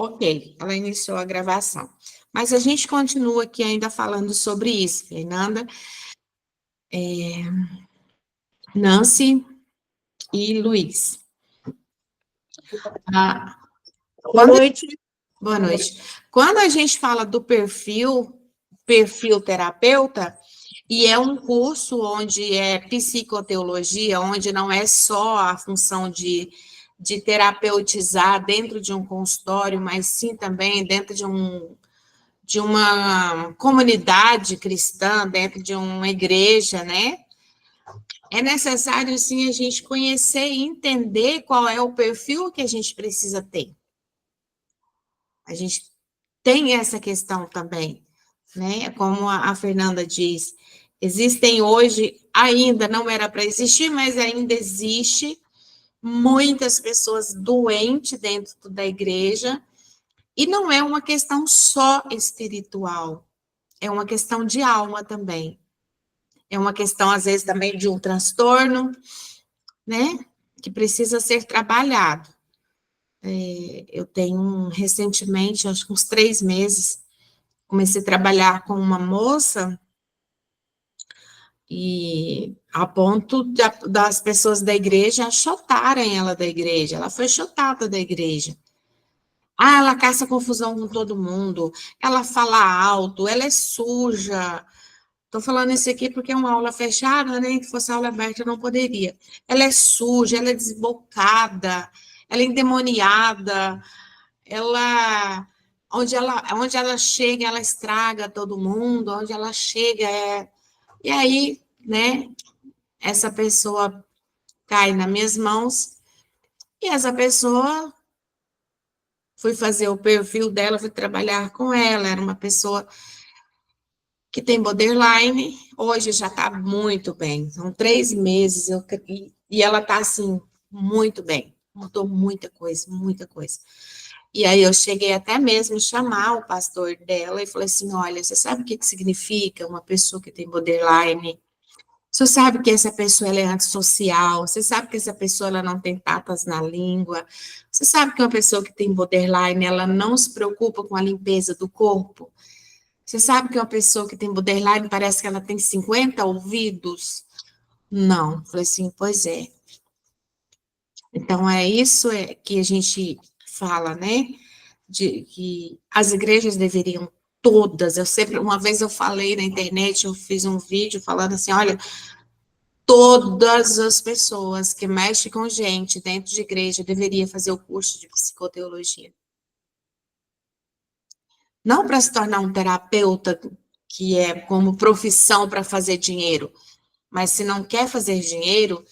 Ok, ela iniciou a gravação. Mas a gente continua aqui ainda falando sobre isso, Fernanda. Nancy e Luiz. Boa noite. Boa noite. Quando a gente fala do perfil terapeuta, e é um curso onde é psicoteologia, onde não é só a função de terapeutizar dentro de um consultório, mas sim também dentro de uma comunidade cristã, dentro de uma igreja, né? É necessário, sim, a gente conhecer e entender qual é o perfil que a gente precisa ter. A gente tem essa questão também, né? Como a Fernanda diz, existem hoje, ainda não era para existir, mas ainda existe muitas pessoas doentes dentro da igreja, e não é uma questão só espiritual, é uma questão de alma também. É uma questão, às vezes, também de um transtorno, né? Que precisa ser trabalhado. Eu tenho, recentemente, acho que uns 3 meses, comecei a trabalhar com uma moça e a ponto das pessoas da igreja achotarem ela da igreja. Ela foi chotada da igreja. Ah, ela caça confusão com todo mundo, ela fala alto, ela é suja. Estou falando isso aqui porque é uma aula fechada, né? Se fosse aula aberta, eu não poderia. Ela é suja, ela é desbocada, ela é endemoniada, ela onde ela chega, ela estraga todo mundo, onde ela chega é. E aí, né, essa pessoa cai nas minhas mãos, e essa pessoa fui fazer o perfil dela, fui trabalhar com ela, era uma pessoa que tem borderline, hoje já está muito bem, são 3 meses, e ela está assim, muito bem, mudou muita coisa, muita coisa. E aí eu cheguei até mesmo chamar o pastor dela e falei assim, olha, você sabe o que significa uma pessoa que tem borderline? Você sabe que essa pessoa ela é antissocial, você sabe que essa pessoa ela não tem patas na língua, você sabe que uma pessoa que tem borderline, ela não se preocupa com a limpeza do corpo? Você sabe que uma pessoa que tem borderline parece que ela tem 50 ouvidos? Não. Falei assim, pois é. Então, é isso que a gente fala, né? De que as igrejas deveriam todas, uma vez eu falei na internet, eu fiz um vídeo falando assim, olha, todas as pessoas que mexem com gente dentro de igreja deveriam fazer o curso de psicoteologia. Não para se tornar um terapeuta, que é como profissão para fazer dinheiro, mas se não quer fazer dinheiro,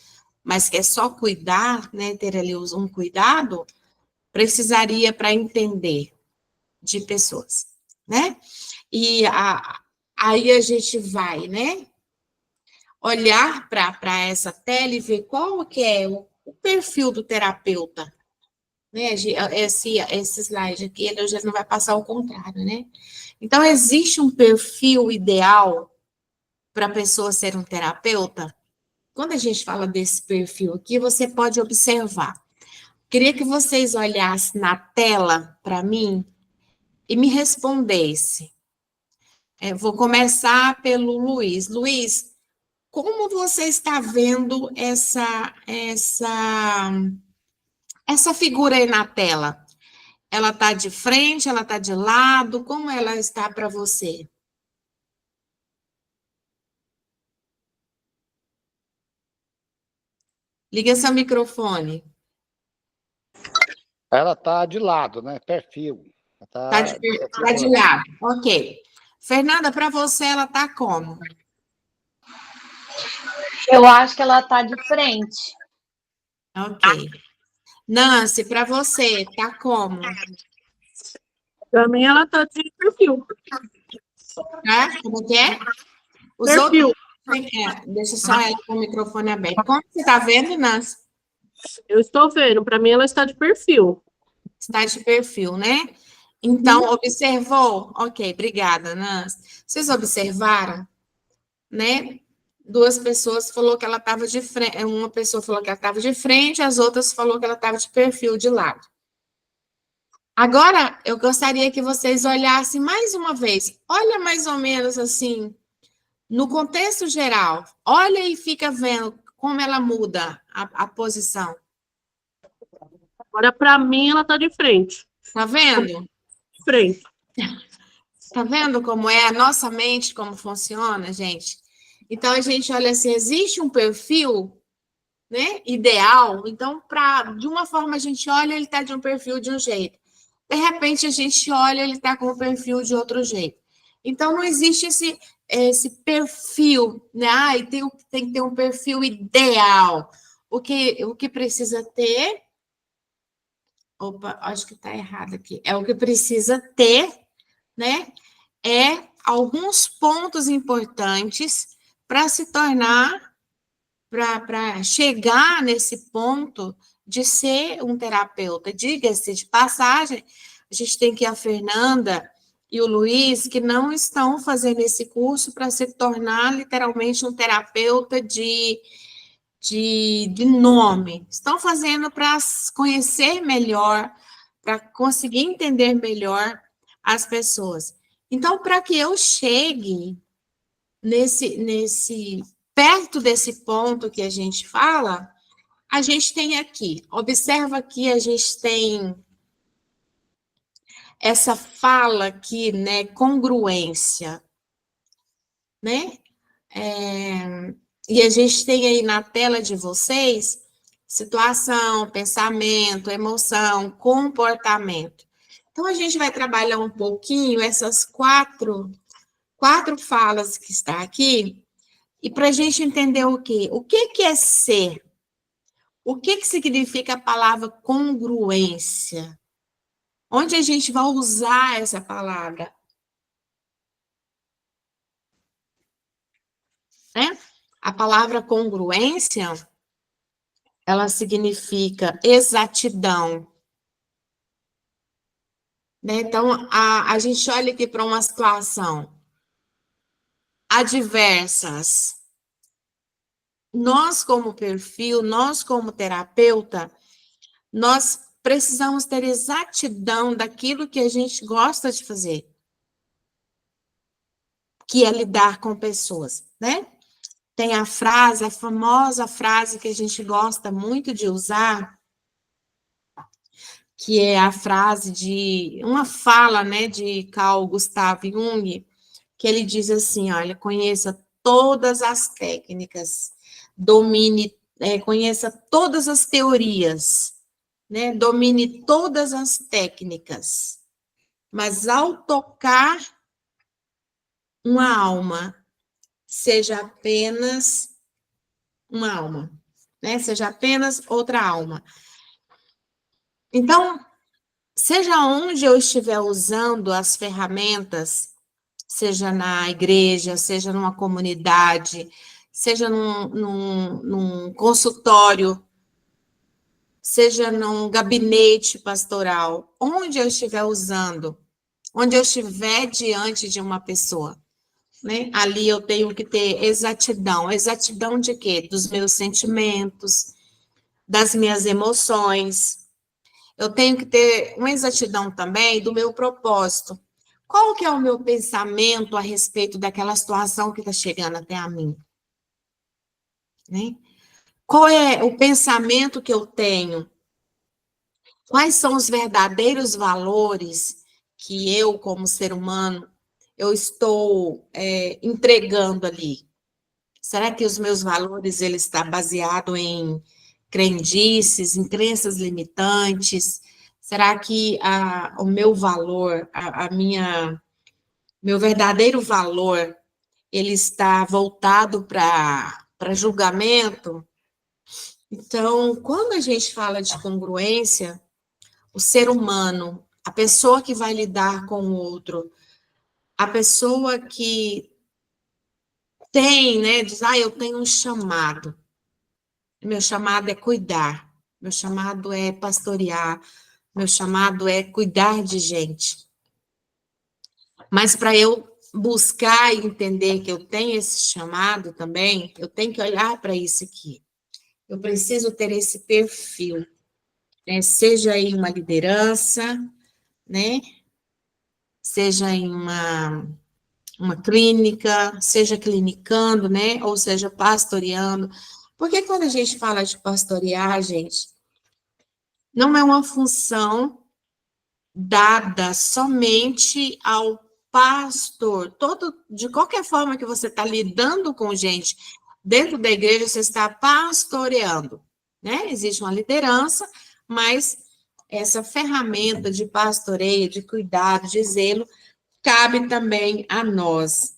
mas quer só cuidar, né, ter ali um cuidado, precisaria para entender de pessoas, né? E aí a gente vai, né, olhar para essa tela e ver qual que é o perfil do terapeuta, né? Esse slide aqui, ele já não vai passar ao contrário, né? Então, existe um perfil ideal para a pessoa ser um terapeuta? Quando a gente fala desse perfil aqui, você pode observar. Queria que vocês olhassem na tela para mim e me respondessem. Vou começar pelo Luiz. Luiz, como você está vendo essa figura aí na tela? Ela está de frente, ela está de lado? Como ela está para você? Liga seu microfone. Ela está de lado, né? Perfil. Tá de lado. Ok. Fernanda, para você, ela está como? Eu acho que ela está de frente. Ok. Nancy, para você, tá como? Para mim, ela está de perfil. Como que é? Os Perfil. outros. Deixa só ela com o microfone aberto. Como você está vendo, Nancy? Eu estou vendo. Para mim, ela está de perfil. Está de perfil, né? Então, observou? Ok, obrigada, Nancy. Vocês observaram, né? 2 pessoas falou que ela estava de frente, uma pessoa falou que ela estava de frente, as outras falou que ela estava de perfil de lado. Agora, eu gostaria que vocês olhassem mais uma vez. Olha mais ou menos assim, no contexto geral. Olha e fica vendo como ela muda a posição. Agora, para mim, ela tá de frente. Tá vendo? De frente. Tá vendo como é a nossa mente, como funciona, gente? Então, a gente olha assim, existe um perfil, né, ideal. Então, de uma forma a gente olha, ele tá de um perfil de um jeito. De repente, a gente olha, ele tá com um perfil de outro jeito. Então, não existe esse perfil, né? Ah, tem que ter um perfil ideal. O que precisa ter... Opa, acho que está errado aqui. O que precisa ter, né? Alguns pontos importantes para se tornar, para chegar nesse ponto de ser um terapeuta. Diga-se de passagem, a gente tem que a Fernanda e o Luiz, que não estão fazendo esse curso para se tornar literalmente um terapeuta de nome. Estão fazendo para conhecer melhor, para conseguir entender melhor as pessoas. Então, para que eu chegue perto desse ponto que a gente fala, a gente tem aqui, observa que a gente tem essa fala aqui, né, congruência, né? E a gente tem aí na tela de vocês situação, pensamento, emoção, comportamento. Então, a gente vai trabalhar um pouquinho essas quatro falas que está aqui, e para a gente entender o quê? O que é ser? O que significa a palavra congruência? Onde a gente vai usar essa palavra? Né? A palavra congruência, ela significa exatidão. Né? Então, a gente olha aqui para uma situação adversas. Nós, como perfil, nós, como terapeuta, nós precisamos ter exatidão daquilo que a gente gosta de fazer, que é lidar com pessoas, né? Tem a famosa frase que a gente gosta muito de usar, que é a frase uma fala, né, de Carl Gustav Jung, que ele diz assim, olha, conheça todas as técnicas, conheça todas as teorias, né, domine todas as técnicas, mas ao tocar uma alma, seja apenas uma alma, né, seja apenas outra alma. Então, seja onde eu estiver usando as ferramentas, seja na igreja, seja numa comunidade, seja num consultório, seja num gabinete pastoral, onde eu estiver usando, onde eu estiver diante de uma pessoa, né? Ali eu tenho que ter exatidão. Exatidão de quê? Dos meus sentimentos, das minhas emoções. Eu tenho que ter uma exatidão também do meu propósito. Qual que é o meu pensamento a respeito daquela situação que está chegando até a mim? Né? Qual é o pensamento que eu tenho? Quais são os verdadeiros valores que eu, como ser humano, eu estou entregando ali? Será que os meus valores ele está baseado em crendices, em crenças limitantes? Será que o meu valor, meu verdadeiro valor, ele está voltado para julgamento? Então, quando a gente fala de congruência, o ser humano, a pessoa que vai lidar com o outro, a pessoa que tem, né, diz, eu tenho um chamado. Meu chamado é cuidar, meu chamado é pastorear, meu chamado é cuidar de gente. Mas para eu buscar e entender que eu tenho esse chamado também, eu tenho que olhar para isso aqui. Eu preciso ter esse perfil, né? Seja aí uma liderança, né? Seja em uma clínica, seja clinicando, né? Ou seja, pastoreando. Porque quando a gente fala de pastorear, gente, não é uma função dada somente ao pastor. De qualquer forma que você está lidando com gente dentro da igreja, você está pastoreando, né? Existe uma liderança, mas essa ferramenta de pastoreio, de cuidado, de zelo, cabe também a nós,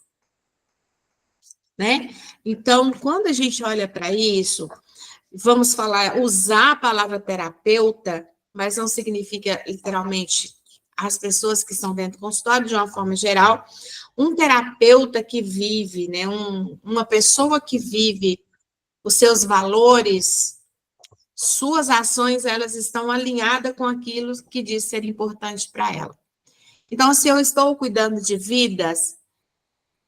né? Então, quando a gente olha para isso, vamos usar a palavra terapeuta, mas não significa literalmente as pessoas que estão dentro do consultório, de uma forma geral, um terapeuta que vive, né, uma pessoa que vive os seus valores, suas ações, elas estão alinhadas com aquilo que diz ser importante para ela. Então, se eu estou cuidando de vidas,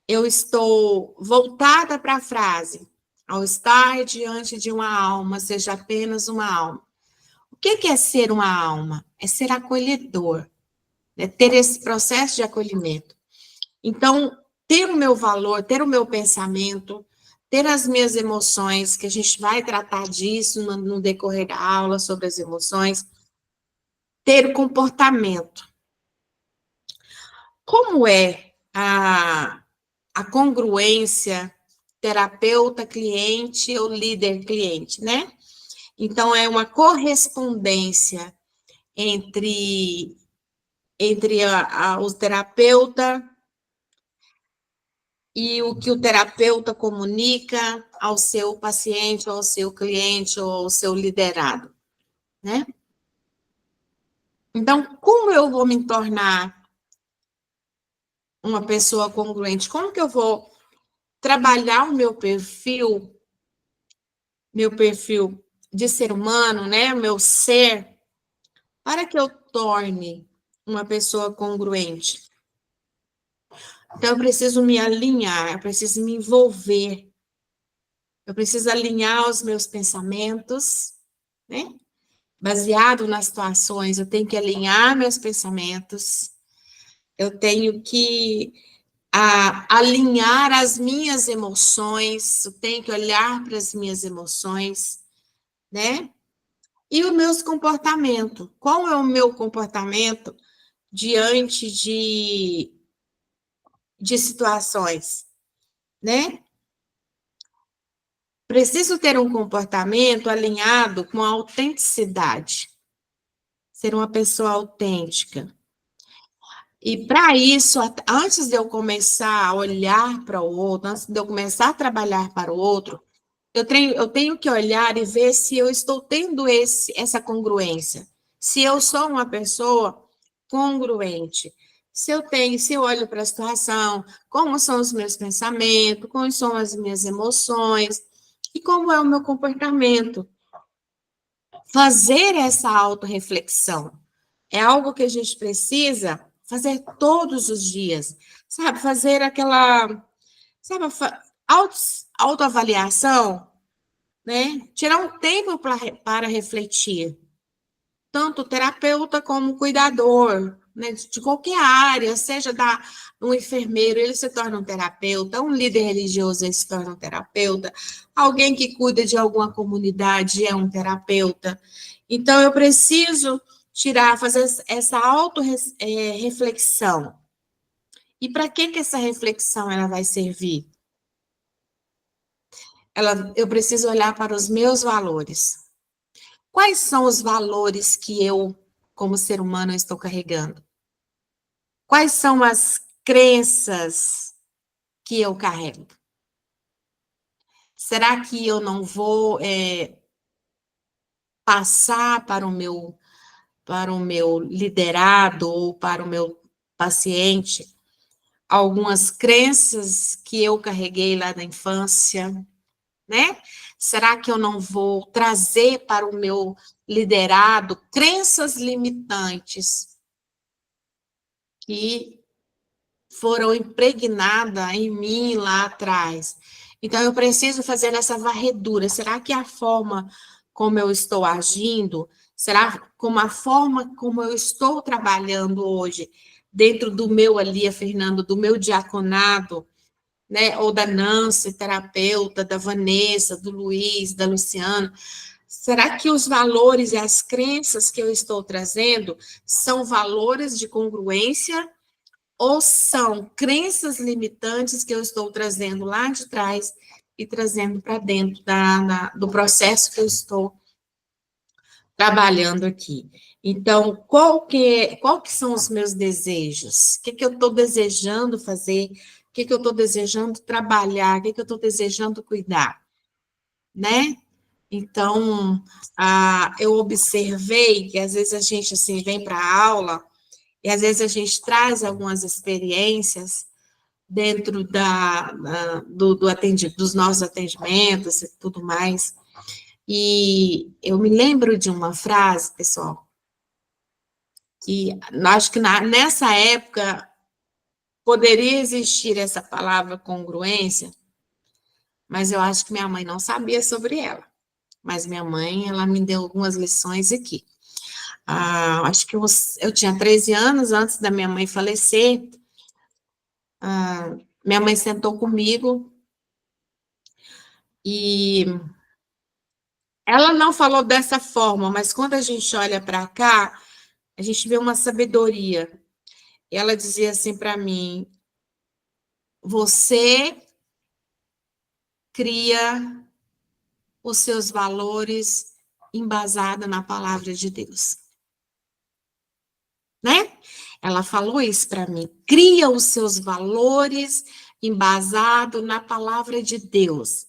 eu estou voltada para a frase, ao estar diante de uma alma, seja apenas uma alma. O que é ser uma alma? É ser acolhedor, é ter esse processo de acolhimento. Então, ter o meu valor, ter o meu pensamento, ter as minhas emoções, que a gente vai tratar disso no decorrer da aula, sobre as emoções, ter o comportamento. Como é a congruência terapeuta-cliente ou líder-cliente, né? Então, é uma correspondência entre o terapeuta e o que o terapeuta comunica ao seu paciente, ou ao seu cliente, ou ao seu liderado, né? Então, como eu vou me tornar uma pessoa congruente? Como que eu vou trabalhar o meu perfil de ser humano, né? O meu ser, para que eu torne uma pessoa congruente? Então, eu preciso me alinhar, eu preciso me envolver, eu preciso alinhar os meus pensamentos, né? Baseado nas situações, eu tenho que alinhar meus pensamentos, eu tenho que alinhar as minhas emoções, eu tenho que olhar para as minhas emoções, né? E os meus comportamentos. Qual é o meu comportamento diante de situações, né? Preciso ter um comportamento alinhado com a autenticidade. Ser uma pessoa autêntica. E para isso, antes de eu começar a olhar para o outro, antes de eu começar a trabalhar para o outro, eu tenho que olhar e ver se eu estou tendo essa congruência. Se eu sou uma pessoa congruente. Se eu olho para a situação, como são os meus pensamentos, como são as minhas emoções e como é o meu comportamento. Fazer essa autorreflexão é algo que a gente precisa fazer todos os dias, sabe? Fazer aquela, sabe, autoavaliação, né? Tirar um tempo para refletir. Tanto o terapeuta como o cuidador, né? De qualquer área, seja um enfermeiro, ele se torna um terapeuta, um líder religioso, ele se torna um terapeuta, alguém que cuida de alguma comunidade é um terapeuta. Então, eu preciso fazer essa auto-reflexão. E para que essa reflexão ela vai servir? Eu preciso olhar para os meus valores. Quais são os valores que eu, como ser humano, estou carregando? Quais são as crenças que eu carrego? Será que eu não vou passar para o meu liderado ou para o meu paciente algumas crenças que eu carreguei lá da infância, né? Será que eu não vou trazer para o meu liderado crenças limitantes que foram impregnadas em mim lá atrás? Então, eu preciso fazer essa varredura. Será que a forma como eu estou agindo Será como a forma como eu estou trabalhando hoje, dentro do meu ali, a Fernanda, do meu diaconado, né? Ou da Nancy, terapeuta, da Vanessa, do Luiz, da Luciana. Será que os valores e as crenças que eu estou trazendo são valores de congruência ou são crenças limitantes que eu estou trazendo lá de trás e trazendo para dentro do processo que eu estou trabalhando aqui? Então, qual que são os meus desejos? O que eu estou desejando fazer? O que eu estou desejando trabalhar? O que eu estou desejando cuidar? Né? Então, eu observei que às vezes a gente assim vem para a aula e às vezes a gente traz algumas experiências dentro dos nossos atendimentos e tudo mais. E eu me lembro de uma frase, pessoal, que acho que nessa época poderia existir essa palavra congruência, mas eu acho que minha mãe não sabia sobre ela. Mas minha mãe, ela me deu algumas lições aqui. Acho que eu tinha 13 anos antes da minha mãe falecer. Minha mãe sentou comigo e ela não falou dessa forma, mas quando a gente olha para cá, a gente vê uma sabedoria. Ela dizia assim para mim: você cria os seus valores embasado na palavra de Deus. Né? Ela falou isso para mim. Cria os seus valores embasado na palavra de Deus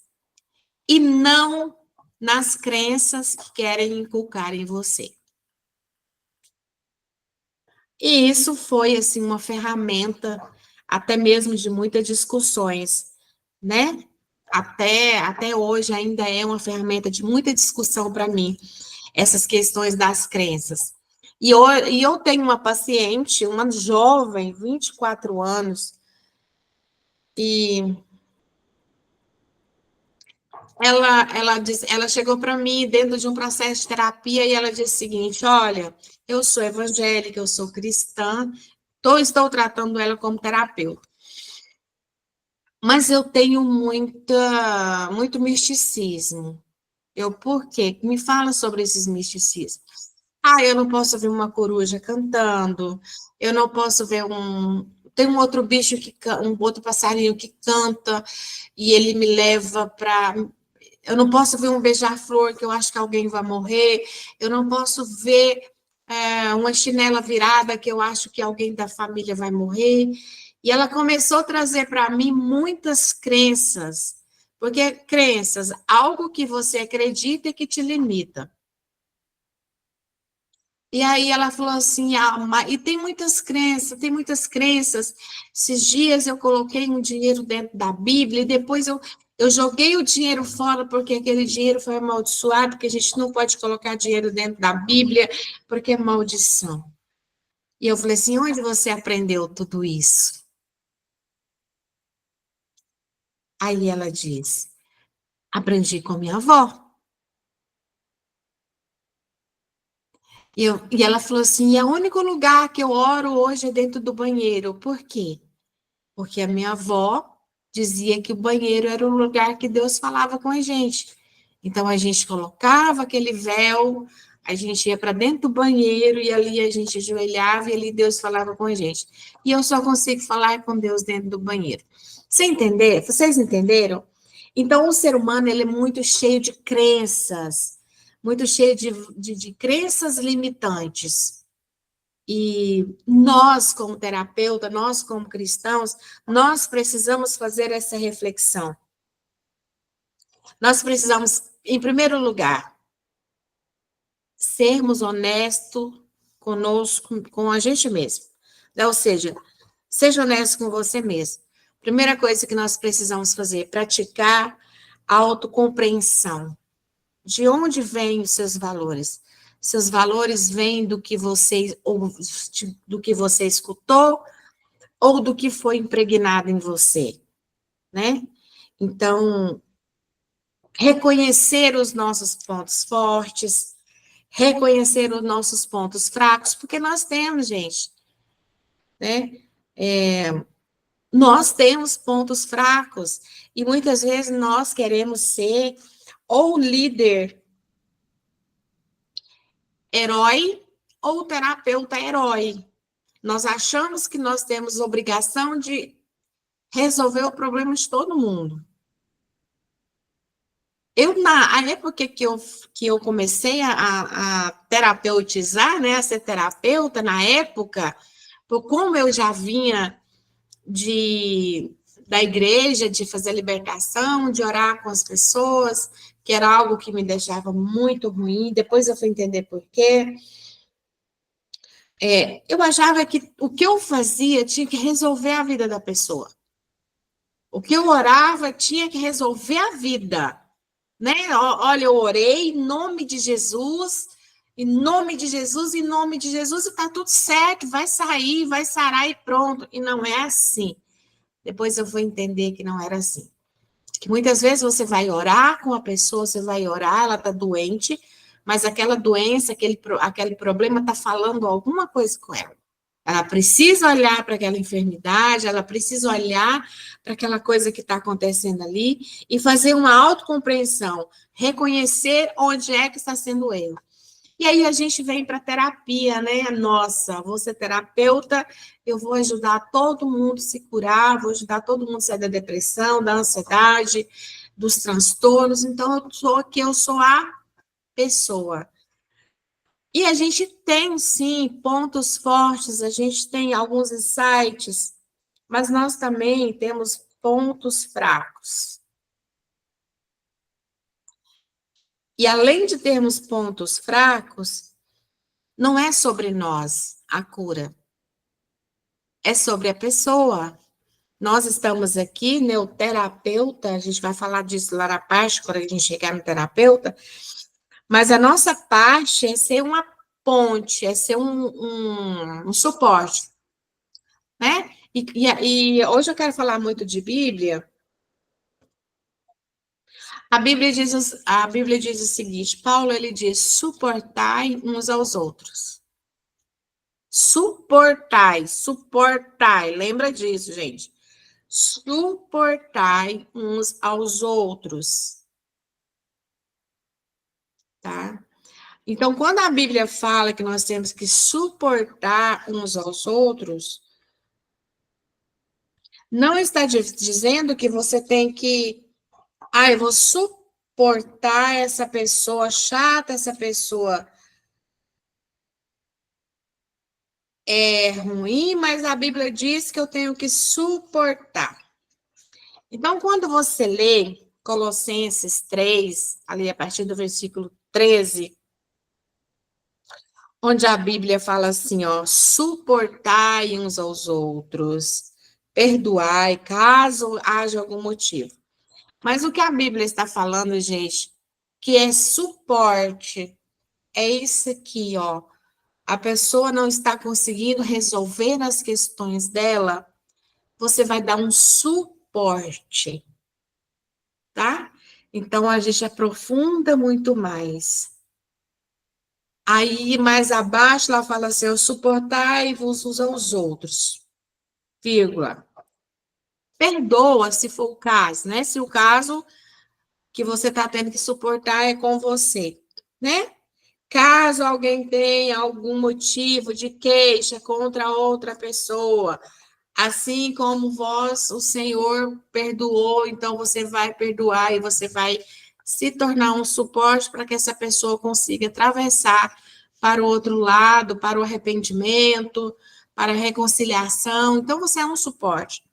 e não nas crenças que querem inculcar em você. E isso foi assim uma ferramenta até mesmo de muitas discussões, né? Até hoje ainda é uma ferramenta de muita discussão para mim, essas questões das crenças. E eu tenho uma paciente, uma jovem, 24 anos, e ela chegou para mim dentro de um processo de terapia e ela disse o seguinte: olha, eu sou evangélica, eu sou cristã, estou tratando ela como terapeuta. Mas eu tenho muito misticismo. Por quê? Me fala sobre esses misticismos. Eu não posso ver uma coruja cantando, eu não posso ver tem um outro bicho, um outro passarinho que canta, e ele me leva para... Eu não posso ver um beija-flor, que eu acho que alguém vai morrer, eu não posso ver uma chinela virada, que eu acho que alguém da família vai morrer. E ela começou a trazer para mim muitas crenças, porque crenças, algo que você acredita e que te limita. E aí ela falou assim, e tem muitas crenças. Esses dias eu coloquei um dinheiro dentro da Bíblia e depois eu joguei o dinheiro fora porque aquele dinheiro foi amaldiçoado, porque a gente não pode colocar dinheiro dentro da Bíblia porque é maldição. E eu falei assim, onde você aprendeu tudo isso? Aí ela disse, aprendi com minha avó. E ela falou assim, o único lugar que eu oro hoje é dentro do banheiro. Por quê? Porque a minha avó dizia que o banheiro era o lugar que Deus falava com a gente. Então, a gente colocava aquele véu, a gente ia para dentro do banheiro e ali a gente ajoelhava e ali Deus falava com a gente. E eu só consigo falar com Deus dentro do banheiro. Vocês entenderam? Então, o ser humano ele é muito cheio de crenças, muito cheio de crenças limitantes. E nós, como terapeuta, nós, como cristãos, nós precisamos fazer essa reflexão. Nós precisamos, em primeiro lugar, sermos honestos conosco, com a gente mesmo. Ou seja, seja honesto com você mesmo. Primeira coisa que nós precisamos fazer, praticar a autocompreensão. De onde vêm os seus valores? Seus valores vêm do que você escutou ou do que foi impregnado em você, né? Então, reconhecer os nossos pontos fortes, reconhecer os nossos pontos fracos, porque nós temos, gente, né? Nós temos pontos fracos, e muitas vezes nós queremos ser ou líder herói ou terapeuta herói. Nós achamos que nós temos obrigação de resolver o problema de todo mundo. Na época que eu comecei a terapeutizar, né, a ser terapeuta, na época, como eu já vinha da igreja, de fazer libertação, de orar com as pessoas, que era algo que me deixava muito ruim, depois eu fui entender por quê. Eu achava que o que eu fazia tinha que resolver a vida da pessoa. O que eu orava tinha que resolver a vida. Né? Olha, eu orei em nome de Jesus, em nome de Jesus, em nome de Jesus, e está tudo certo, vai sair, vai sarar e pronto. E não é assim. Depois eu vou entender que não era assim. Que muitas vezes você vai orar com a pessoa, você vai orar, ela está doente, mas aquela doença, aquele problema está falando alguma coisa com ela. Ela precisa olhar para aquela enfermidade, ela precisa olhar para aquela coisa que está acontecendo ali e fazer uma autocompreensão, reconhecer onde é que está sendo o erro. E aí a gente vem para a terapia, né? Nossa, vou ser terapeuta, eu vou ajudar todo mundo a se curar, vou ajudar todo mundo a sair da depressão, da ansiedade, dos transtornos. Então, eu sou a pessoa. E a gente tem, sim, pontos fortes, a gente tem alguns insights, mas nós também temos pontos fracos. E além de termos pontos fracos, não é sobre nós a cura, é sobre a pessoa. Nós estamos aqui, né, o terapeuta, a gente vai falar disso lá na parte, quando a gente chegar no terapeuta, mas a nossa parte é ser uma ponte, é ser um suporte, né? E hoje eu quero falar muito de Bíblia. A Bíblia diz o seguinte, Paulo, ele diz, suportai uns aos outros. Suportai, lembra disso, gente. Suportai uns aos outros. Tá? Então, quando a Bíblia fala que nós temos que suportar uns aos outros, não está dizendo que você tem que, eu vou suportar essa pessoa chata, essa pessoa é ruim, mas a Bíblia diz que eu tenho que suportar. Então, quando você lê Colossenses 3, ali a partir do versículo 13, onde a Bíblia fala assim, ó, suportai uns aos outros, perdoai, caso haja algum motivo. Mas o que a Bíblia está falando, gente, que é suporte, é isso aqui, ó. A pessoa não está conseguindo resolver as questões dela, você vai dar um suporte, tá? Então, a gente aprofunda muito mais. Aí, mais abaixo, ela fala assim, suportai-vos uns aos outros, vírgula. Perdoa, se for o caso, né? Se o caso que você está tendo que suportar é com você, né? Caso alguém tenha algum motivo de queixa contra outra pessoa, assim como vós, o Senhor, perdoou, então você vai perdoar e você vai se tornar um suporte para que essa pessoa consiga atravessar para o outro lado, para o arrependimento, para a reconciliação. Então, você é um suporte.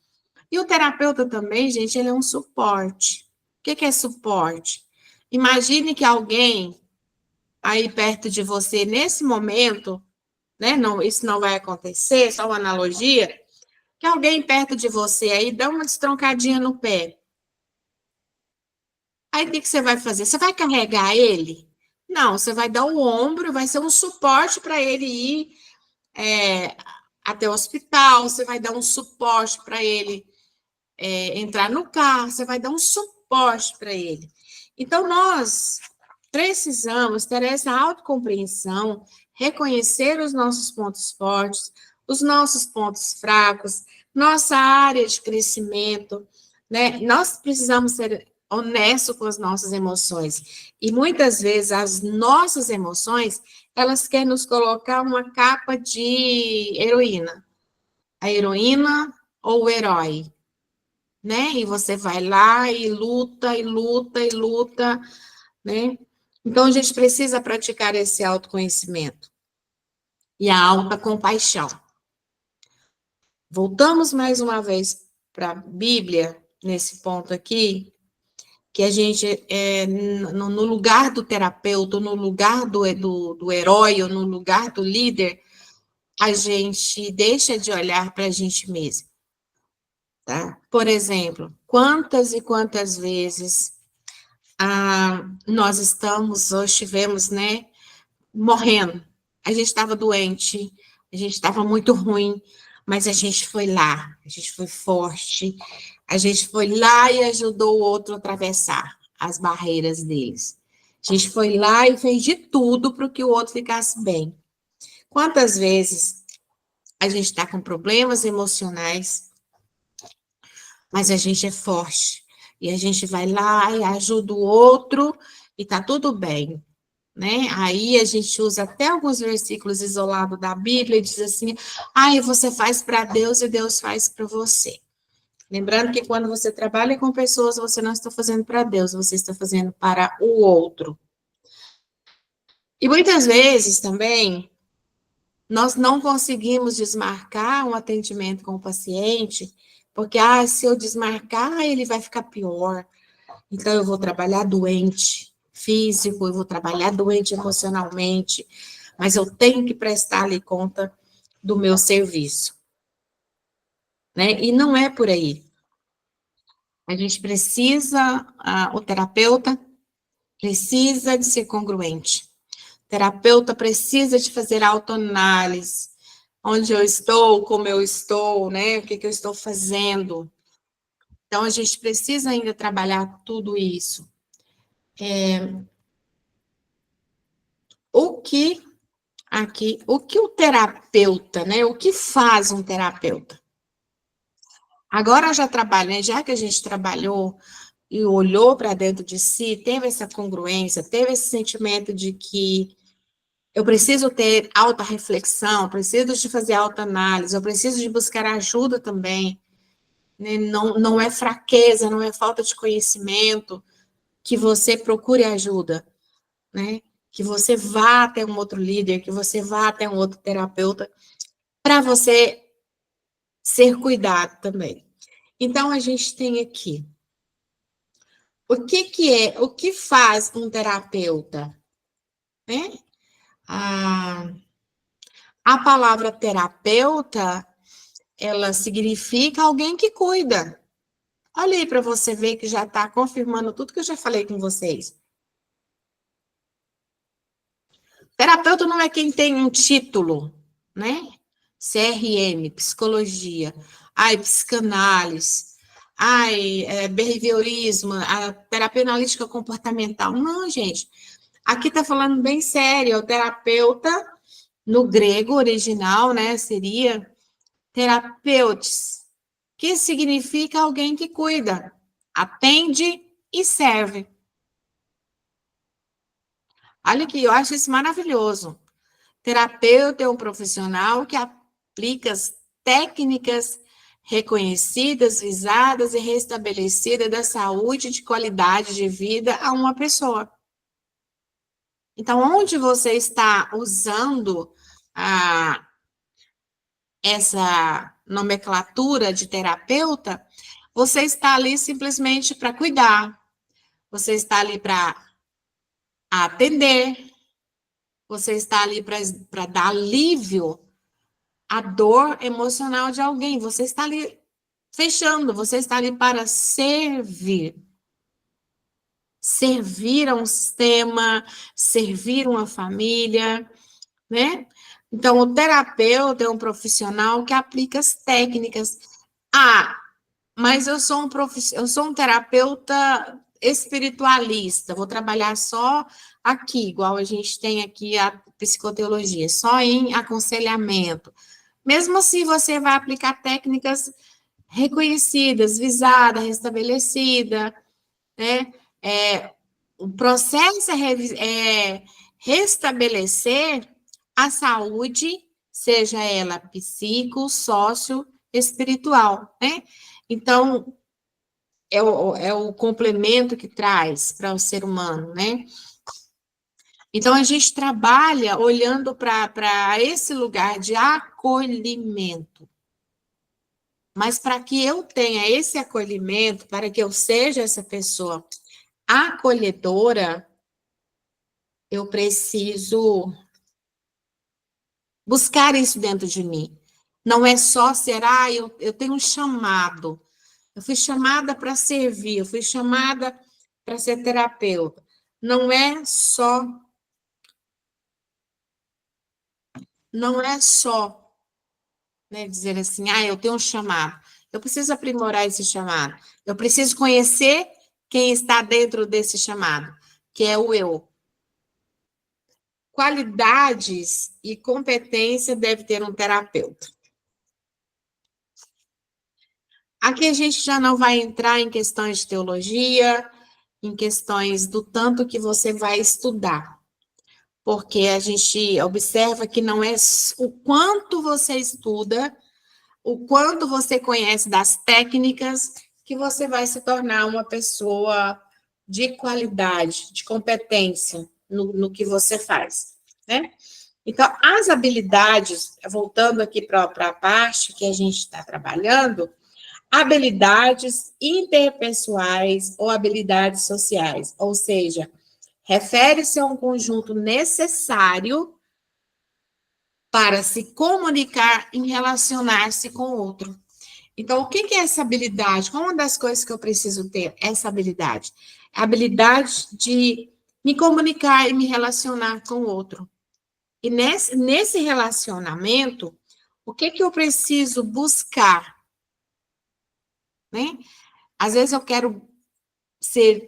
E o terapeuta também, gente, ele é um suporte. O que é suporte? Imagine que alguém aí perto de você, nesse momento, né? Não, isso não vai acontecer, só uma analogia, que alguém perto de você aí dá uma destroncadinha no pé. Aí o que você vai fazer? Você vai carregar ele? Não, você vai dar o ombro, vai ser um suporte para ele ir até o hospital, você vai dar um suporte para ele entrar no carro, você vai dar um suporte para ele. Então, nós precisamos ter essa autocompreensão, reconhecer os nossos pontos fortes, os nossos pontos fracos, nossa área de crescimento, né? Nós precisamos ser honestos com as nossas emoções. E muitas vezes as nossas emoções, elas querem nos colocar uma capa de heroína. A heroína ou o herói, né? E você vai lá e luta, e luta, e luta, né? Então, a gente precisa praticar esse autoconhecimento e a alta compaixão. Voltamos mais uma vez para a Bíblia, nesse ponto aqui, que a gente, no lugar do terapeuta, no lugar do herói, ou no lugar do líder, a gente deixa de olhar para a gente mesmo. Tá? Por exemplo, quantas e quantas vezes nós estivemos, né, morrendo. A gente estava doente, a gente estava muito ruim, mas a gente foi lá, a gente foi forte, a gente foi lá e ajudou o outro a atravessar as barreiras deles. A gente foi lá e fez de tudo para que o outro ficasse bem. Quantas vezes a gente está com problemas emocionais, mas a gente é forte, e a gente vai lá e ajuda o outro, e tá tudo bem, né? Aí a gente usa até alguns versículos isolados da Bíblia e diz assim, você faz para Deus e Deus faz para você. Lembrando que quando você trabalha com pessoas, você não está fazendo para Deus, você está fazendo para o outro. E muitas vezes também, nós não conseguimos desmarcar um atendimento com o paciente, porque, se eu desmarcar, ele vai ficar pior. Então, eu vou trabalhar doente físico, eu vou trabalhar doente emocionalmente, mas eu tenho que prestar ali conta do meu serviço. Né? E não é por aí. A gente precisa, o terapeuta precisa de ser congruente. O terapeuta precisa de fazer autoanálise. Onde eu estou, como eu estou, né? O que eu estou fazendo. Então, a gente precisa ainda trabalhar tudo isso. O que o terapeuta, né? O que faz um terapeuta? Agora eu já trabalhei, já que a gente trabalhou e olhou para dentro de si, teve essa congruência, teve esse sentimento de que eu preciso ter autorreflexão, preciso de fazer autoanálise, eu preciso de buscar ajuda também. Né? Não é fraqueza, não é falta de conhecimento que você procure ajuda, né? Que você vá até um outro líder, que você vá até um outro terapeuta, para você ser cuidado também. Então, a gente tem aqui, o que faz um terapeuta? Né? A palavra terapeuta, ela significa alguém que cuida. Olha aí para você ver que já está confirmando tudo que eu já falei com vocês. Terapeuta não é quem tem um título, né? CRM, psicologia, psicanálise, behaviorismo, a terapia analítica comportamental. Não, gente. Aqui está falando bem sério. O terapeuta, no grego original, né, seria terapeutis, que significa alguém que cuida, atende e serve. Olha aqui, eu acho isso maravilhoso. Terapeuta é um profissional que aplica as técnicas reconhecidas, visadas e restabelecidas da saúde e de qualidade de vida a uma pessoa. Então, onde você está usando essa nomenclatura de terapeuta, você está ali simplesmente para cuidar, você está ali para atender, você está ali para dar alívio à dor emocional de alguém, você está ali fechando, você está ali para servir. Servir a um sistema, servir uma família, né? Então, o terapeuta é um profissional que aplica as técnicas. Mas eu sou um terapeuta espiritualista, vou trabalhar só aqui, igual a gente tem aqui a psicoteologia, só em aconselhamento. Mesmo assim, você vai aplicar técnicas reconhecidas, visada, restabelecida, né? O processo é restabelecer a saúde, seja ela psico, sócio, espiritual, né? Então, é o complemento que traz para o ser humano, né? Então, a gente trabalha olhando para esse lugar de acolhimento. Mas para que eu tenha esse acolhimento, para que eu seja essa pessoa acolhedora, eu preciso buscar isso dentro de mim. Não é só ser, eu tenho um chamado. Eu fui chamada para servir, eu fui chamada para ser terapeuta. Não é só, né, dizer assim, eu tenho um chamado. Eu preciso aprimorar esse chamado. Eu preciso conhecer quem está dentro desse chamado, que é o eu. Qualidades e competência deve ter um terapeuta. Aqui a gente já não vai entrar em questões de teologia, em questões do tanto que você vai estudar, porque a gente observa que não é o quanto você estuda, o quanto você conhece das técnicas, que você vai se tornar uma pessoa de qualidade, de competência no que você faz, né? Então, as habilidades, voltando aqui para a parte que a gente está trabalhando, habilidades interpessoais ou habilidades sociais, ou seja, refere-se a um conjunto necessário para se comunicar e relacionar-se com o outro. Então, o que é essa habilidade? Qual é uma das coisas que eu preciso ter? Essa habilidade. A habilidade de me comunicar e me relacionar com o outro. E nesse relacionamento, o que eu preciso buscar? Né? Às vezes eu quero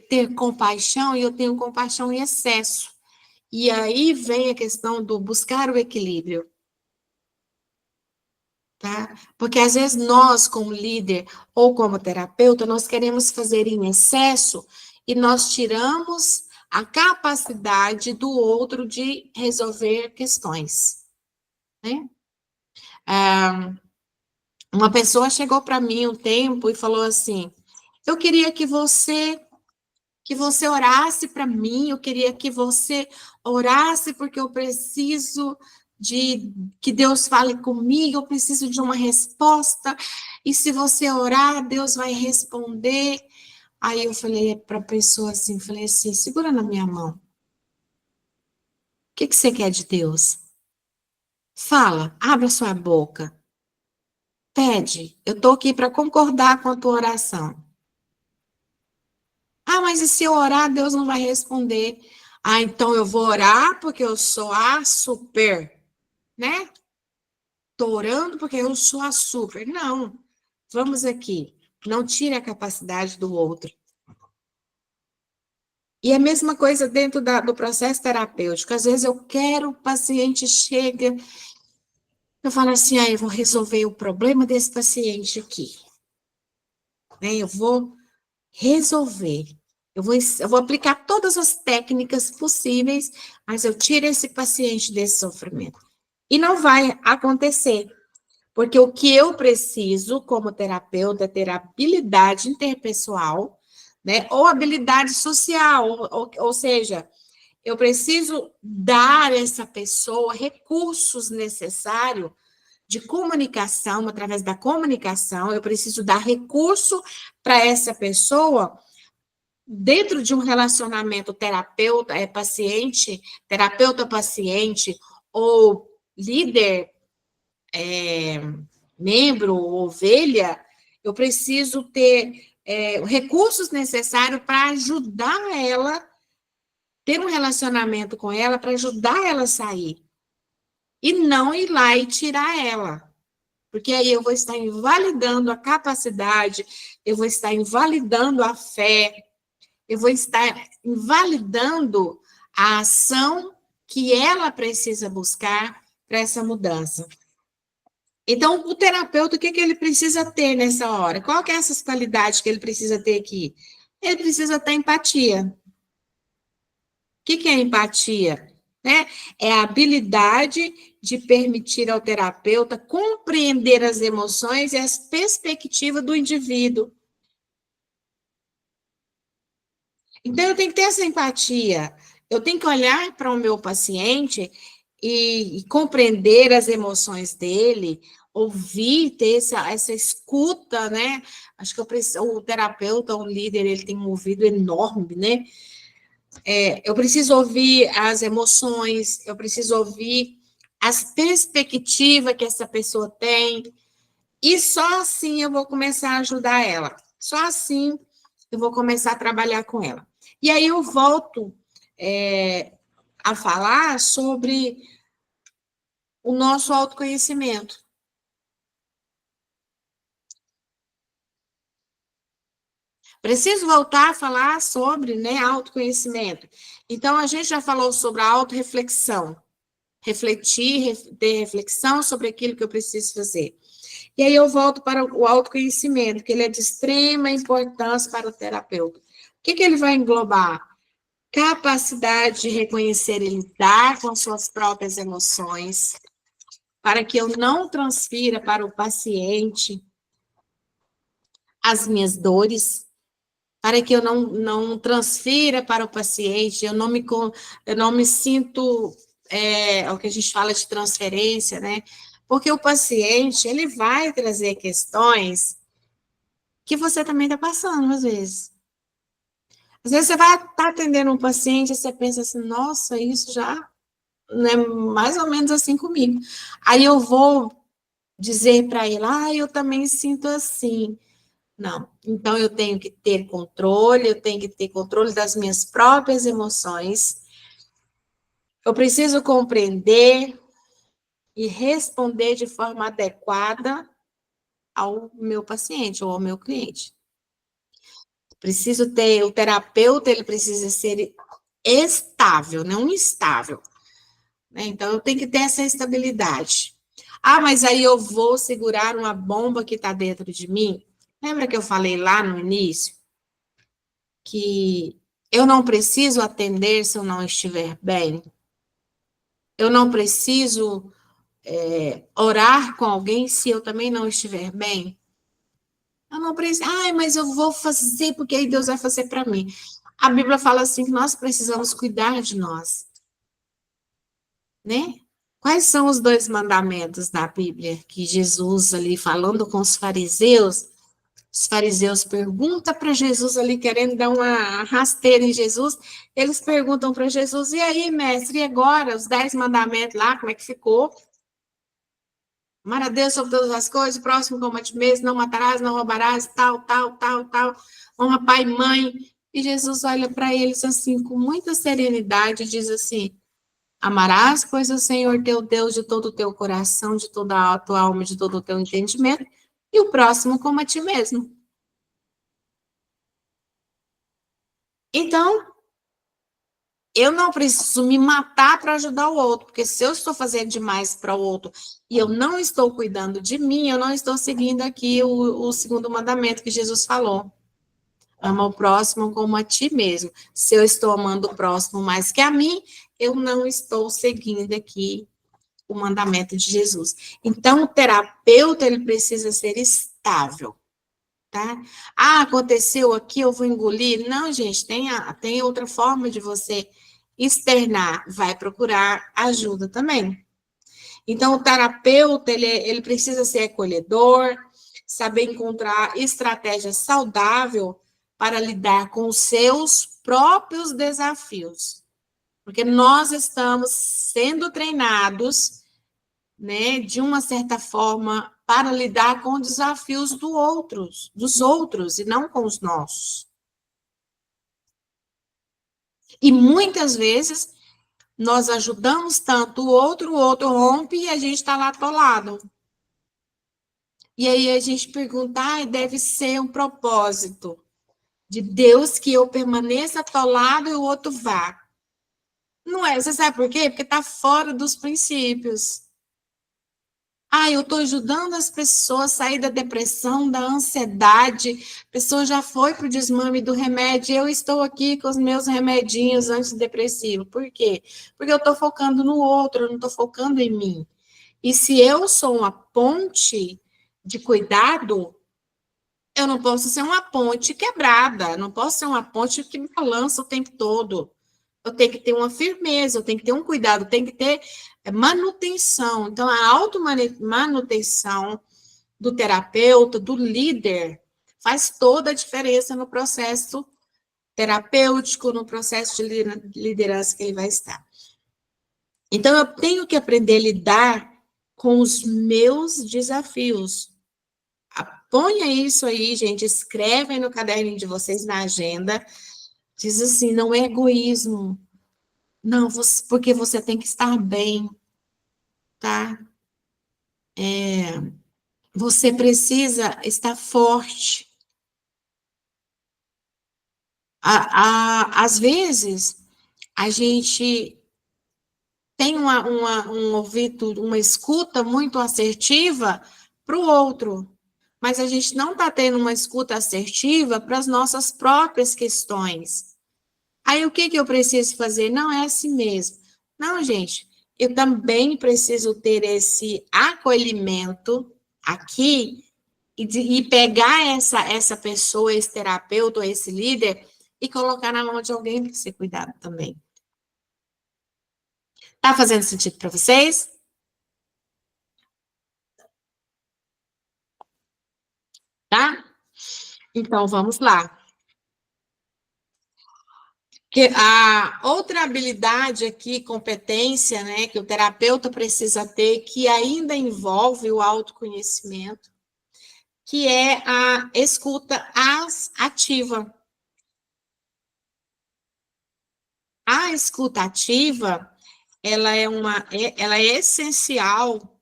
ter compaixão e eu tenho compaixão em excesso. E aí vem a questão do buscar o equilíbrio. Tá? Porque às vezes nós, como líder ou como terapeuta, nós queremos fazer em excesso e nós tiramos a capacidade do outro de resolver questões. Né? Uma pessoa chegou para mim um tempo e falou assim: eu queria que você orasse para mim, eu queria que você orasse porque eu preciso de que Deus fale comigo, eu preciso de uma resposta, e se você orar, Deus vai responder. Aí eu falei para a pessoa assim, segura na minha mão. O que você quer de Deus? Fala, abra sua boca. Pede, eu estou aqui para concordar com a tua oração. Mas e se eu orar, Deus não vai responder? Então eu vou orar porque eu sou a super, né? Estou orando porque eu sou a super. Não, vamos aqui. Não tire a capacidade do outro. E a mesma coisa dentro do processo terapêutico. Às vezes eu quero, o paciente chega, eu falo assim, eu vou resolver o problema desse paciente aqui. Né? Eu vou resolver. Eu vou aplicar todas as técnicas possíveis, mas eu tiro esse paciente desse sofrimento. E não vai acontecer, porque o que eu preciso como terapeuta é ter habilidade interpessoal, né, ou habilidade social, ou seja, eu preciso dar a essa pessoa recursos necessários de comunicação, através da comunicação, eu preciso dar recurso para essa pessoa dentro de um relacionamento terapeuta-paciente, terapeuta-paciente, ou líder, membro, ovelha, eu preciso ter recursos necessários para ajudar ela, ter um relacionamento com ela, para ajudar ela a sair. E não ir lá e tirar ela. Porque aí eu vou estar invalidando a capacidade, eu vou estar invalidando a fé, eu vou estar invalidando a ação que ela precisa buscar para essa mudança. Então, o terapeuta, o que ele precisa ter nessa hora? Qual que é essas qualidades que ele precisa ter aqui? Ele precisa ter empatia. O que é empatia? Né? É a habilidade de permitir ao terapeuta compreender as emoções e as perspectivas do indivíduo. Então, eu tenho que ter essa empatia. Eu tenho que olhar para o meu paciente e compreender as emoções dele, ouvir, ter essa escuta, né? Acho que o terapeuta, o líder, ele tem um ouvido enorme, né? Eu preciso ouvir as emoções, eu preciso ouvir as perspectivas que essa pessoa tem, e só assim eu vou começar a ajudar ela. Só assim eu vou começar a trabalhar com ela. E aí eu volto a falar sobre o nosso autoconhecimento. Preciso voltar a falar sobre, né, autoconhecimento. Então, a gente já falou sobre a autorreflexão. Refletir, ter reflexão sobre aquilo que eu preciso fazer. E aí eu volto para o autoconhecimento, que ele é de extrema importância para o terapeuta. O que ele vai englobar? Capacidade de reconhecer e lidar com suas próprias emoções, para que eu não transfira para o paciente as minhas dores, para que eu não transfira para o paciente, eu não me sinto, o que a gente fala de transferência, né? Porque o paciente, ele vai trazer questões que você também está passando, às vezes. Às vezes você vai estar atendendo um paciente e você pensa assim, nossa, isso já é mais ou menos assim comigo. Aí eu vou dizer para ele, eu também sinto assim. Não, então eu tenho que ter controle, eu tenho que ter controle das minhas próprias emoções. Eu preciso compreender e responder de forma adequada ao meu paciente ou ao meu cliente. Preciso ter, o terapeuta, ele precisa ser estável, não instável. Né? Então, eu tenho que ter essa estabilidade. Mas aí eu vou segurar uma bomba que está dentro de mim? Lembra que eu falei lá no início? Que eu não preciso atender se eu não estiver bem. Eu não preciso orar com alguém se eu também não estiver bem. Eu não preciso, mas eu vou fazer porque aí Deus vai fazer para mim. A Bíblia fala assim que nós precisamos cuidar de nós. Né? Quais são os 2 mandamentos da Bíblia que Jesus ali falando com os fariseus perguntam para Jesus ali, querendo dar uma rasteira em Jesus, eles perguntam para Jesus, e aí, mestre, e agora, os 10 mandamentos lá, como é que ficou? Amar a Deus sobre todas as coisas, o próximo como a ti mesmo, não matarás, não roubarás, tal, honra pai e mãe. E Jesus olha para eles assim, com muita serenidade, e diz assim, amarás, pois, o Senhor teu Deus de todo o teu coração, de toda a tua alma, de todo o teu entendimento, e o próximo como a ti mesmo. Então, eu não preciso me matar para ajudar o outro, porque se eu estou fazendo demais para o outro e eu não estou cuidando de mim, eu não estou seguindo aqui o 2º mandamento que Jesus falou. Ama o próximo como a ti mesmo. Se eu estou amando o próximo mais que a mim, eu não estou seguindo aqui o mandamento de Jesus. Então, o terapeuta, ele precisa ser estável. Tá? Aconteceu aqui, eu vou engolir. Não, gente, tem outra forma de você externar. Vai procurar ajuda também. Então, o terapeuta, ele precisa ser acolhedor, saber encontrar estratégia saudável para lidar com os seus próprios desafios. Porque nós estamos sendo treinados, né, de uma certa forma, para lidar com desafios dos outros, e não com os nossos. E muitas vezes, nós ajudamos tanto o outro rompe e a gente está lá atolado. E aí a gente pergunta, deve ser um propósito de Deus que eu permaneça atolado e o outro vá. Não é, você sabe por quê? Porque está fora dos princípios. Eu estou ajudando as pessoas a sair da depressão, da ansiedade. A pessoa já foi para o desmame do remédio. Eu estou aqui com os meus remedinhos antidepressivos. Por quê? Porque eu estou focando no outro, eu não estou focando em mim. E se eu sou uma ponte de cuidado, eu não posso ser uma ponte quebrada. Não posso ser uma ponte que me balança o tempo todo. Eu tenho que ter uma firmeza, eu tenho que ter um cuidado, eu tenho que ter manutenção. Então, a automanutenção do terapeuta, do líder, faz toda a diferença no processo terapêutico, no processo de liderança que ele vai estar. Então, eu tenho que aprender a lidar com os meus desafios. Ponha isso aí, gente, escrevem no caderninho de vocês, na agenda. Diz assim, não é egoísmo. Não, porque você tem que estar bem, tá? Você precisa estar forte. Às vezes, a gente tem um ouvido, uma escuta muito assertiva para o outro, mas a gente não está tendo uma escuta assertiva para as nossas próprias questões. Aí, o que eu preciso fazer? Não é assim mesmo. Não, gente, eu também preciso ter esse acolhimento aqui e pegar essa pessoa, esse terapeuta, ou esse líder, e colocar na mão de alguém para ser cuidado também. Tá fazendo sentido para vocês? Tá? Então, vamos lá. Que a outra habilidade aqui, competência, né, que o terapeuta precisa ter, que ainda envolve o autoconhecimento, que é a escuta ativa. A escuta ativa, ela é essencial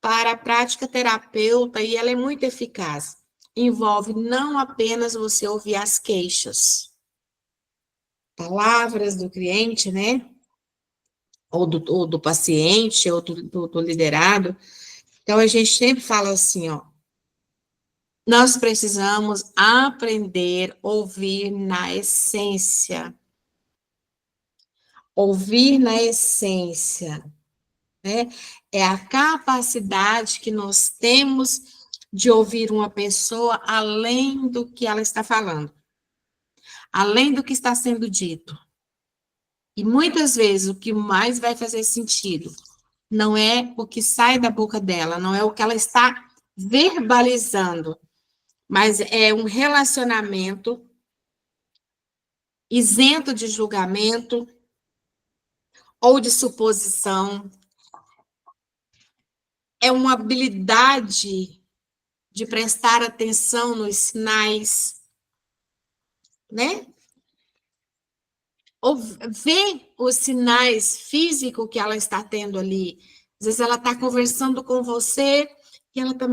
para a prática terapeuta e ela é muito eficaz. Envolve não apenas você ouvir as queixas, palavras do cliente, né? Ou do paciente, ou do liderado. Então, a gente sempre fala assim, ó, nós precisamos aprender a ouvir na essência. Ouvir na essência, né? É a capacidade que nós temos de ouvir uma pessoa além do que ela está falando, além do que está sendo dito. E muitas vezes o que mais vai fazer sentido não é o que sai da boca dela, não é o que ela está verbalizando, mas é um relacionamento isento de julgamento ou de suposição. É uma habilidade de prestar atenção nos sinais, né? Ou ver os sinais físicos que ela está tendo ali. Às vezes ela está conversando com você e ela está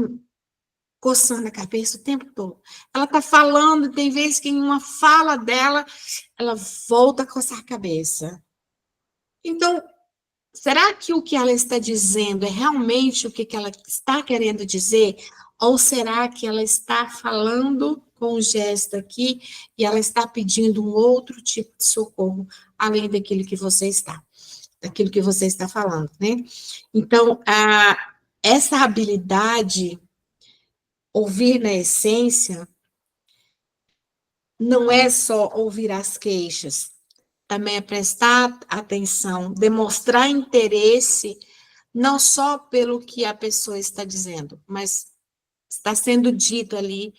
coçando a cabeça o tempo todo. Ela está falando, tem vezes que em uma fala dela, ela volta a coçar a cabeça. Então, será que o que ela está dizendo é realmente o que ela está querendo dizer? Ou será que ela está falando com um gesto aqui e ela está pedindo um outro tipo de socorro, além daquilo que você está falando, né? Então, essa habilidade, ouvir na essência, não é só ouvir as queixas, também é prestar atenção, demonstrar interesse, não só pelo que a pessoa está dizendo, mas está sendo dito ali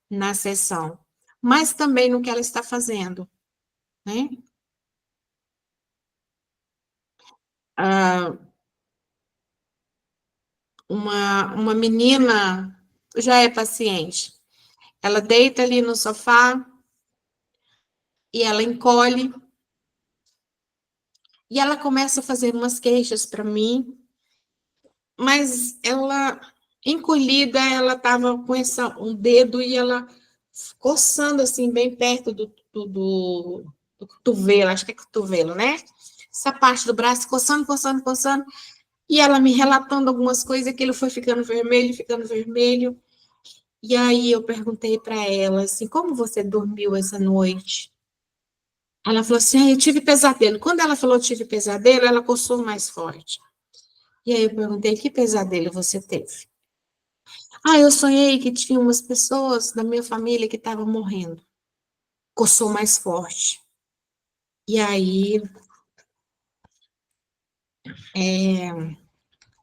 na sessão, mas também no que ela está fazendo, né? Uma menina já é paciente, ela deita ali no sofá e ela encolhe e ela começa a fazer umas queixas para mim, mas ela, encolhida, ela estava com um dedo e ela coçando assim, bem perto do do cotovelo, acho que é cotovelo, né? Essa parte do braço coçando, coçando, coçando. E ela me relatando algumas coisas, aquilo foi ficando vermelho, ficando vermelho. E aí eu perguntei para ela assim, como você dormiu essa noite? Ela falou assim, eu tive pesadelo. Quando ela falou tive pesadelo, ela coçou mais forte. E aí eu perguntei, que pesadelo você teve? Eu sonhei que tinha umas pessoas da minha família que estavam morrendo. Coçou mais forte. E aí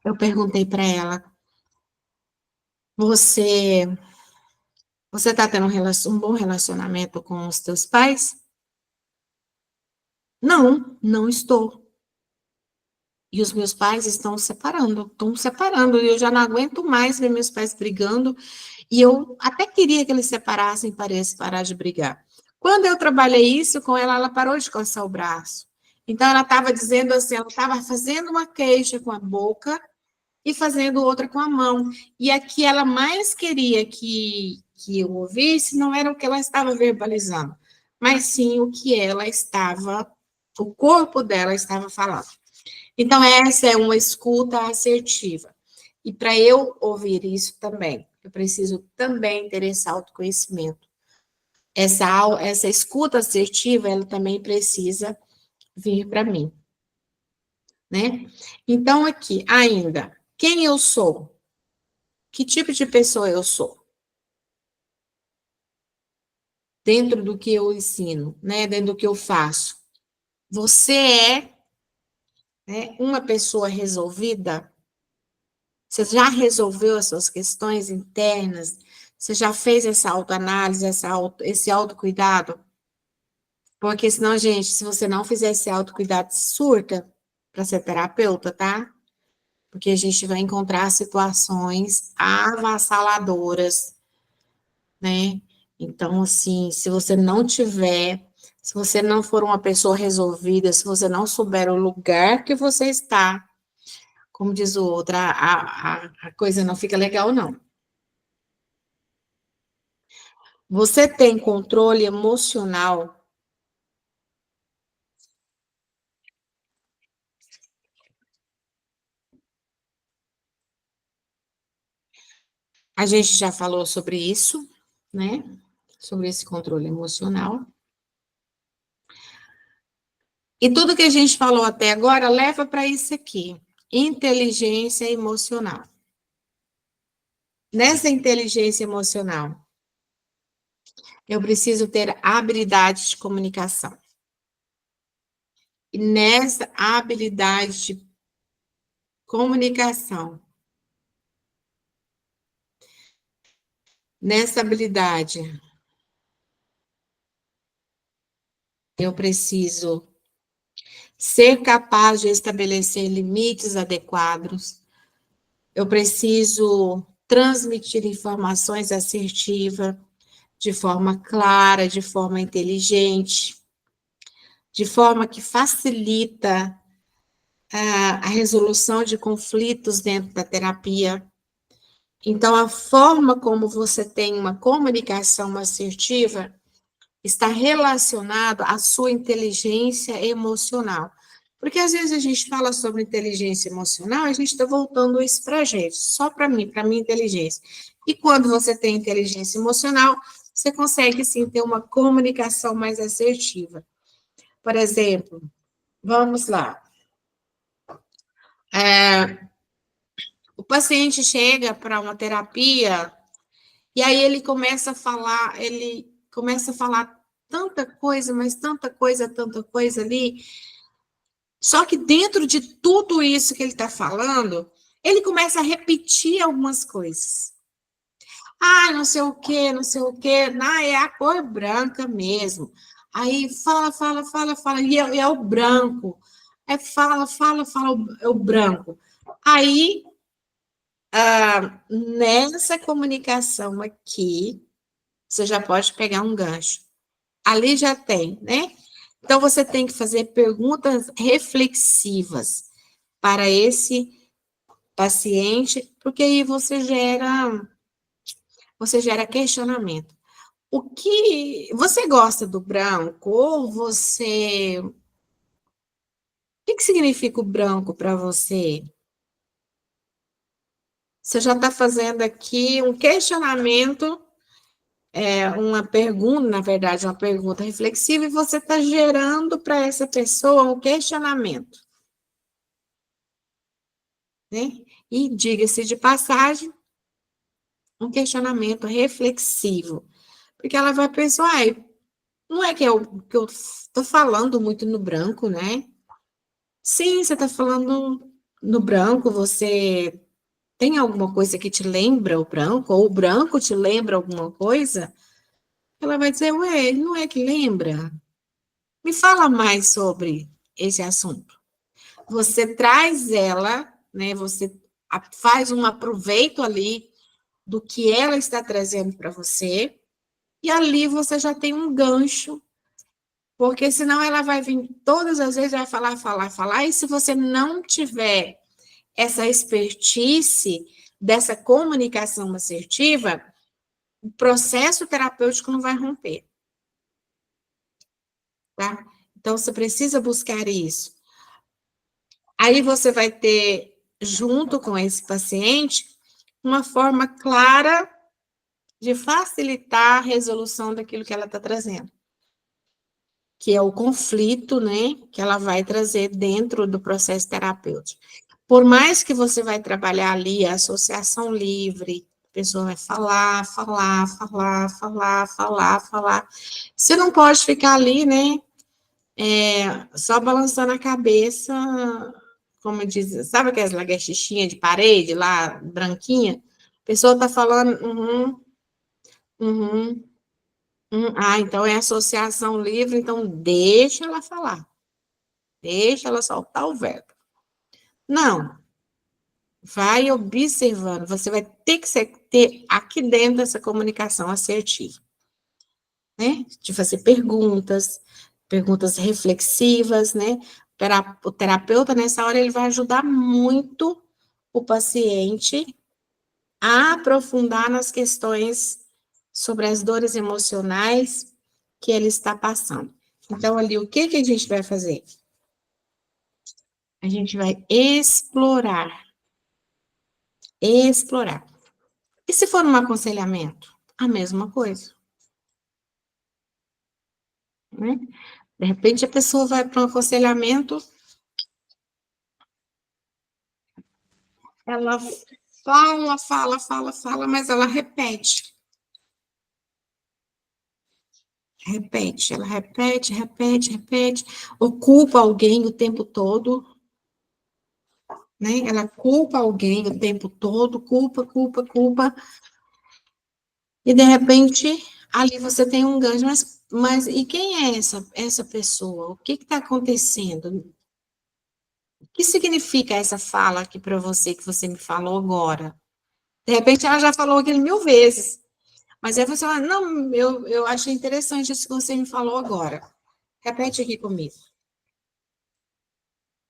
eu perguntei para ela, você está tendo um bom relacionamento com os teus pais? Não, não estou. E os meus pais estão separando, e eu já não aguento mais ver meus pais brigando, e eu até queria que eles separassem para eles parar de brigar. Quando eu trabalhei isso com ela, ela parou de coçar o braço. Então, ela estava dizendo assim, ela estava fazendo uma queixa com a boca e fazendo outra com a mão. E a que ela mais queria que eu ouvisse não era o que ela estava verbalizando, mas sim o que ela estava, o corpo dela estava falando. Então, essa é uma escuta assertiva. E para eu ouvir isso também, eu preciso também ter esse autoconhecimento. Essa escuta assertiva, ela também precisa vir para mim, né? Então, aqui, ainda, quem eu sou? Que tipo de pessoa eu sou? Dentro do que eu ensino, né? Dentro do que eu faço. Você é, né, uma pessoa resolvida? Você já resolveu as suas questões internas? Você já fez essa autoanálise, esse autocuidado? Porque senão, gente, se você não fizer esse autocuidado, surta para ser terapeuta, tá? Porque a gente vai encontrar situações avassaladoras, né? Então, assim, se você não for uma pessoa resolvida, se você não souber o lugar que você está, como diz o outro, a coisa não fica legal, não. Você tem controle emocional? A gente já falou sobre isso, né? Sobre esse controle emocional. E tudo que a gente falou até agora leva para isso aqui: inteligência emocional. Nessa inteligência emocional, eu preciso ter habilidade de comunicação. E nessa habilidade de comunicação, nessa habilidade, eu preciso ser capaz de estabelecer limites adequados, eu preciso transmitir informações assertivas, de forma clara, de forma inteligente, de forma que facilita a resolução de conflitos dentro da terapia. Então, a forma como você tem uma comunicação assertiva está relacionado à sua inteligência emocional. Porque às vezes a gente fala sobre inteligência emocional, a gente está voltando isso para a gente, só para mim, para minha inteligência. E quando você tem inteligência emocional, você consegue sim ter uma comunicação mais assertiva. Por exemplo, vamos lá. O paciente chega para uma terapia e aí ele começa a falar tanta coisa, mas tanta coisa ali. Só que dentro de tudo isso que ele está falando, ele começa a repetir algumas coisas. Não sei o quê, não sei o quê. É a cor branca mesmo. Aí fala, e é o branco. Fala, é o branco. Aí, nessa comunicação aqui, você já pode pegar um gancho. Ali já tem, né? Então, você tem que fazer perguntas reflexivas para esse paciente, porque aí você gera questionamento. O que você gosta do branco ou você... O que significa o branco para você? Você já está fazendo aqui um questionamento, uma pergunta, na verdade, uma pergunta reflexiva, e você está gerando para essa pessoa um questionamento, né? E diga-se de passagem, um questionamento reflexivo, porque ela vai pensar, não é que eu estou falando muito no branco, né? Sim, você está falando no branco, você tem alguma coisa que te lembra o branco, ou o branco te lembra alguma coisa? Ela vai dizer, ué, não é que lembra? Me fala mais sobre esse assunto. Você traz ela, né? Você faz um aproveito ali do que ela está trazendo para você, e ali você já tem um gancho, porque senão ela vai vir todas as vezes, vai falar, falar, falar, e se você não tiver essa expertise dessa comunicação assertiva, o processo terapêutico não vai romper, tá? Então, você precisa buscar isso. Aí você vai ter, junto com esse paciente, uma forma clara de facilitar a resolução daquilo que ela está trazendo, que é o conflito, né, que ela vai trazer dentro do processo terapêutico. Por mais que você vai trabalhar ali a associação livre, a pessoa vai falar, falar, falar, falar, falar, falar. Você não pode ficar ali, né, só balançando a cabeça, como diz, sabe aquelas lagartixinhas de parede lá, branquinha? A pessoa está falando, uhum, então é associação livre, então deixa ela falar, deixa ela soltar o verbo. Não, vai observando, você vai ter que ter aqui dentro essa comunicação assertiva, né? De fazer perguntas, perguntas reflexivas, né? O terapeuta, nessa hora, ele vai ajudar muito o paciente a aprofundar nas questões sobre as dores emocionais que ele está passando. Então, ali, o que a gente vai fazer? A gente vai explorar. Explorar. E se for um aconselhamento? A mesma coisa. Né? De repente, a pessoa vai para um aconselhamento, ela fala, fala, fala, fala, mas ela repete. Repete, ela repete, repete, repete, ocupa alguém o tempo todo, né? Ela culpa alguém o tempo todo, culpa, culpa, culpa, e de repente, ali você tem um gancho, mas e quem é essa pessoa? O que está acontecendo? O que significa essa fala aqui para você, que você me falou agora? De repente, ela já falou aquilo 1000 vezes, mas aí você fala, não, eu achei interessante isso que você me falou agora. Repete aqui comigo.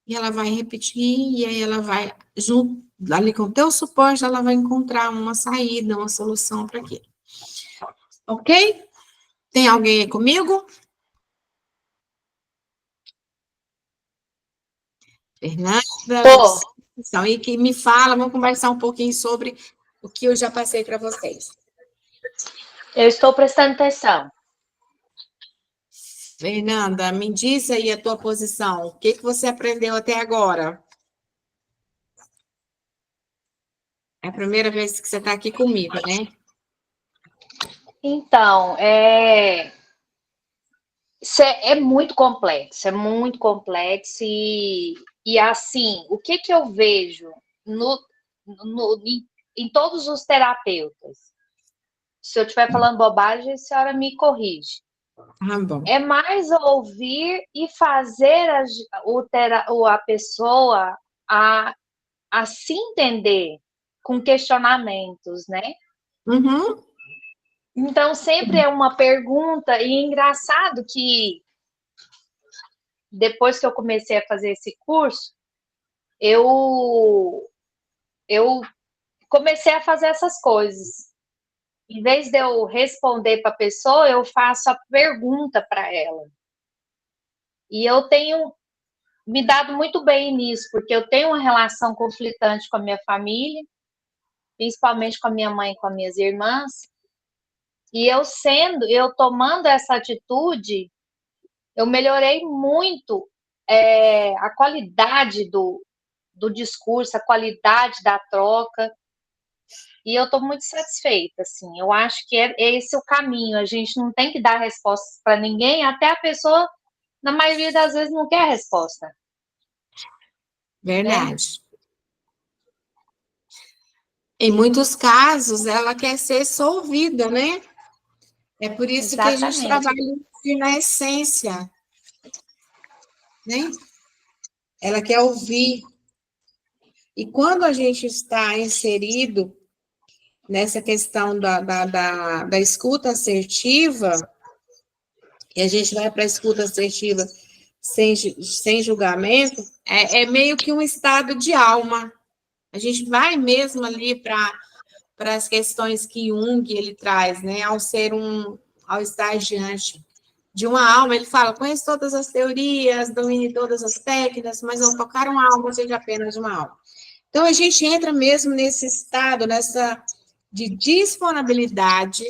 E ela vai repetir, e aí ela vai, junto, ali com o teu suporte, ela vai encontrar uma saída, uma solução para aquilo. Ok? Tem alguém aí comigo? Fernanda, Pô, então, e que me fala, vamos conversar um pouquinho sobre o que eu já passei para vocês. eu estou prestando atenção. Fernanda, me diz aí a tua posição. O que você aprendeu até agora? É a primeira vez que você está aqui comigo, né? Então, isso é é muito complexo e assim, o que eu vejo em todos os terapeutas? Se eu estiver falando bobagem, a senhora me corrige. Ah, bom. É mais ouvir e fazer a pessoa a se entender com questionamentos, né? Uhum. Então, sempre é uma pergunta, e é engraçado que depois que eu comecei a fazer esse curso, eu comecei a fazer essas coisas. em vez de eu responder para a pessoa, eu faço a pergunta para ela. E eu tenho me dado muito bem nisso, porque eu tenho uma relação conflitante com a minha família, principalmente com a minha mãe e com as minhas irmãs. E eu tomando essa atitude, eu melhorei muito a qualidade do discurso, a qualidade da troca. E eu estou muito satisfeita, assim. Eu acho que é esse o caminho. A gente não tem que dar respostas para ninguém, até a pessoa, na maioria das vezes, não quer resposta. Verdade. Em muitos casos, ela quer ser só ouvida, né? É por isso que a gente Exatamente. trabalha na essência, né? Ela quer ouvir. E quando a gente está inserido nessa questão da escuta assertiva, e a gente vai para a escuta assertiva sem julgamento, é meio que um estado de alma. A gente vai mesmo ali para as questões que Jung ele traz, né? Ao estar diante de uma alma, ele fala, conheço todas as teorias, domine todas as técnicas, mas ao tocar uma alma, seja apenas uma alma. Então, a gente entra mesmo nesse estado, de disponibilidade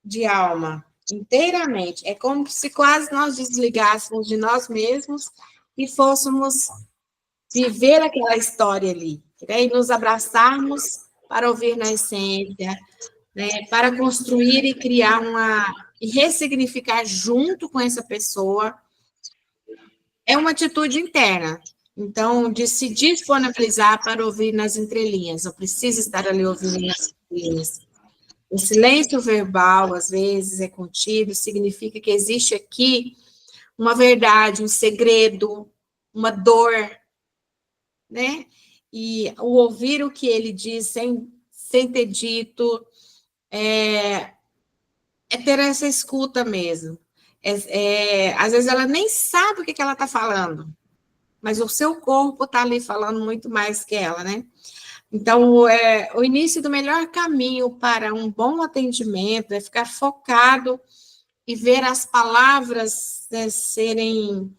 de alma, inteiramente. É como se quase nós desligássemos de nós mesmos e fôssemos viver aquela história ali, né? E nos abraçarmos para ouvir na essência, né? Para construir e criar e ressignificar junto com essa pessoa. É uma atitude interna. Então, de se disponibilizar para ouvir nas entrelinhas. Eu preciso estar ali ouvindo nas entrelinhas. O silêncio verbal, às vezes, é contido, significa que existe aqui uma verdade, um segredo, uma dor, né? E o ouvir o que ele diz sem ter dito é ter essa escuta mesmo. Às vezes ela nem sabe o que ela está falando, mas o seu corpo está ali falando muito mais que ela, né? Então, o início do melhor caminho para um bom atendimento é ficar focado e ver as palavras, né, serem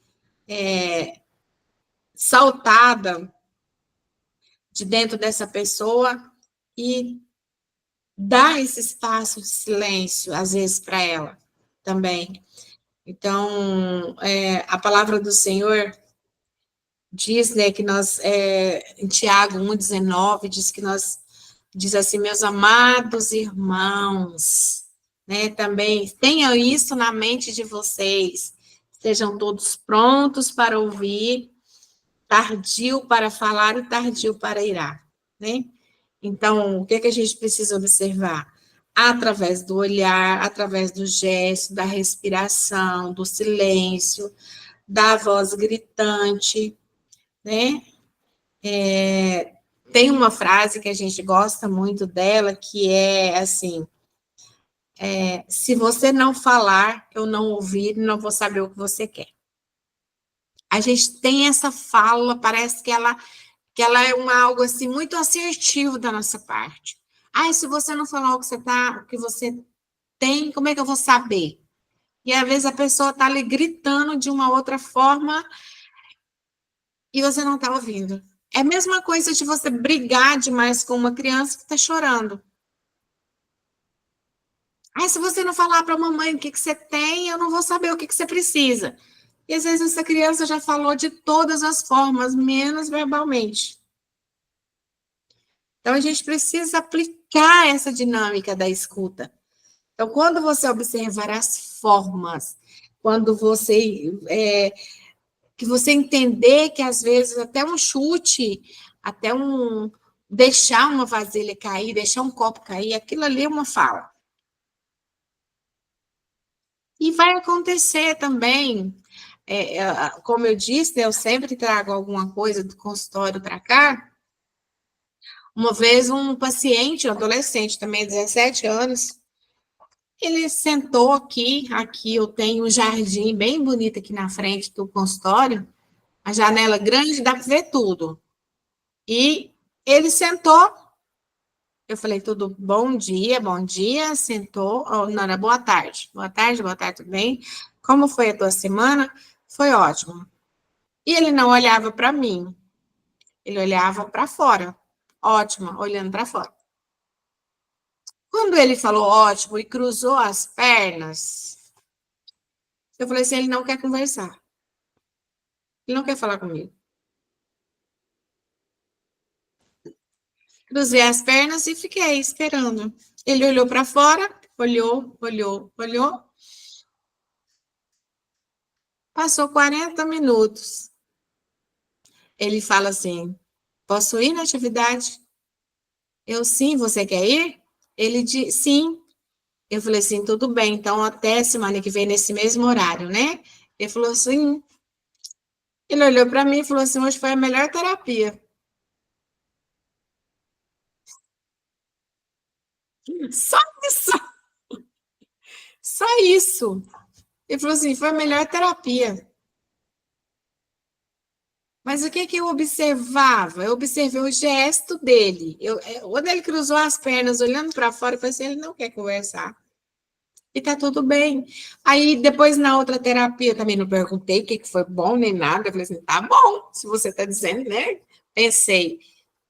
saltadas de dentro dessa pessoa e dar esse espaço de silêncio, às vezes, para ela também. Então, a palavra do Senhor diz, né, que nós, em Tiago 1,19, diz assim, meus amados irmãos, né, também tenham isso na mente de vocês, estejam todos prontos para ouvir, tardio para falar e tardio para irar, né? Então, o que a gente precisa observar? Através do olhar, através do gesto, da respiração, do silêncio, da voz gritante, né? Tem uma frase que a gente gosta muito dela, que é assim, se você não falar, eu não ouvir, não vou saber o que você quer. A gente tem essa fala, parece que ela é algo assim muito assertivo da nossa parte. Se você não falar o que você tem, como é que eu vou saber? E às vezes a pessoa está ali gritando de uma outra forma e você não está ouvindo. É a mesma coisa de você brigar demais com uma criança que está chorando. Se você não falar para a mamãe o que você tem, eu não vou saber o que você precisa. E às vezes essa criança já falou de todas as formas, menos verbalmente. Então, a gente precisa aplicar essa dinâmica da escuta. Então, quando você observar as formas, quando que você entender que, às vezes, até um chute, até deixar uma vasilha cair, deixar um copo cair, aquilo ali é uma fala. E vai acontecer também, como eu disse, né, eu sempre trago alguma coisa do consultório para cá. Uma vez um paciente, um adolescente também, 17 anos, ele sentou aqui eu tenho um jardim bem bonito aqui na frente do consultório, a janela grande, dá para ver tudo. E ele sentou Eu falei, tudo bom dia, sentou, não, era boa tarde, tudo bem? Como foi a tua semana? Foi ótimo. E ele não olhava para mim, ele olhava para fora, ótimo, olhando para fora. Quando ele falou ótimo e cruzou as pernas, eu falei assim, ele não quer conversar, ele não quer falar comigo. Cruzei as pernas e fiquei esperando. Ele olhou para fora, olhou. Passou 40 minutos. Ele fala assim: posso ir na atividade? Eu, sim, você quer ir? Ele disse, sim. Eu falei assim: tudo bem, então até semana que vem, nesse mesmo horário, né? Ele falou assim. Ele olhou para mim e falou assim: hoje foi a melhor terapia. Só isso. Só isso. Ele falou assim: foi a melhor terapia. Mas o que que eu observava? Eu observei o gesto dele. Quando ele cruzou as pernas, olhando para fora, eu falei assim, ele não quer conversar. E tá tudo bem. Aí, depois, na outra terapia, eu também não perguntei o que que foi bom nem nada. Eu falei assim, tá bom, se você tá dizendo, né? Pensei,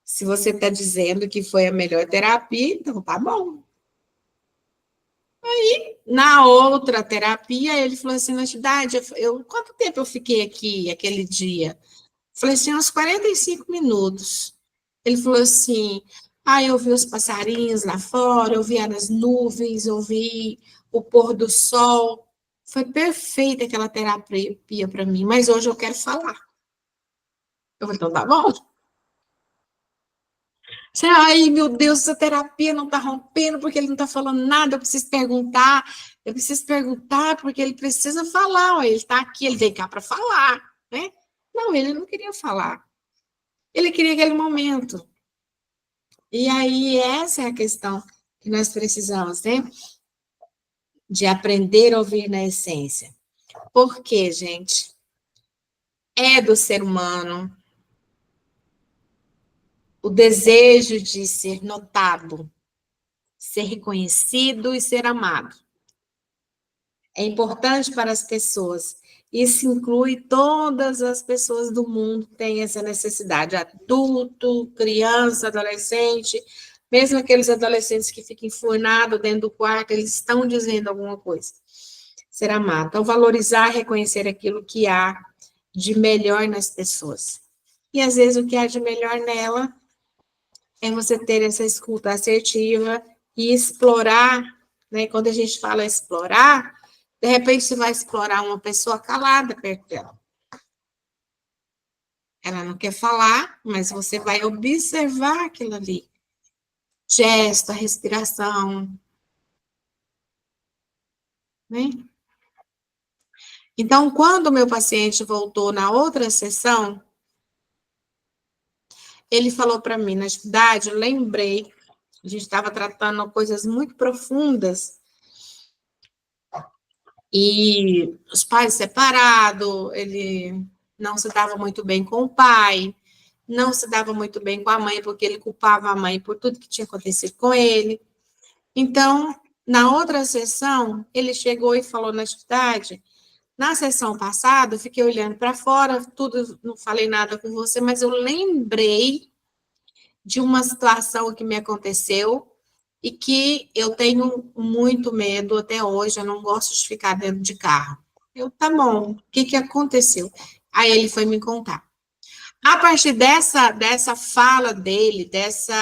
se você tá dizendo que foi a melhor terapia, então tá bom. Na outra terapia, ele falou assim, na atividade, quanto tempo eu fiquei aqui aquele dia? Falei assim, uns 45 minutos. Ele falou assim, eu vi os passarinhos lá fora, eu vi as nuvens, eu vi o pôr do sol. Foi perfeita aquela terapia para mim, mas hoje eu quero falar. Eu falei, então tá bom. Ai, meu Deus, essa terapia não tá rompendo porque ele não tá falando nada, eu preciso perguntar porque ele precisa falar, ó, ele tá aqui, ele vem cá para falar, né? Não, ele não queria falar. Ele queria aquele momento. E aí, essa é a questão que nós precisamos, né? De aprender a ouvir na essência. Por quê, gente? É do ser humano o desejo de ser notado, ser reconhecido e ser amado. É importante para as pessoas. Isso inclui todas as pessoas do mundo que têm essa necessidade, adulto, criança, adolescente, mesmo aqueles adolescentes que ficam enfurnados dentro do quarto, eles estão dizendo alguma coisa. Ser amado. Então, valorizar, reconhecer aquilo que há de melhor nas pessoas. E, às vezes, o que há de melhor nela é você ter essa escuta assertiva e explorar, né? Quando a gente fala explorar, de repente você vai explorar uma pessoa calada perto dela. Ela não quer falar, mas você vai observar aquilo ali. Gesto, a respiração, né? Então, quando o meu paciente voltou na outra sessão, ele falou para mim, na atividade, eu lembrei, a gente estava tratando coisas muito profundas, e os pais separados, ele não se dava muito bem com o pai, não se dava muito bem com a mãe, porque ele culpava a mãe por tudo que tinha acontecido com ele. Então, na outra sessão, ele chegou e falou na atividade, na sessão passada, eu fiquei olhando para fora, tudo, não falei nada com você, mas eu lembrei de uma situação que me aconteceu e que eu tenho muito medo até hoje, eu não gosto de ficar dentro de carro. Tá bom, o que aconteceu? Aí ele foi me contar. A partir dessa fala dele, desse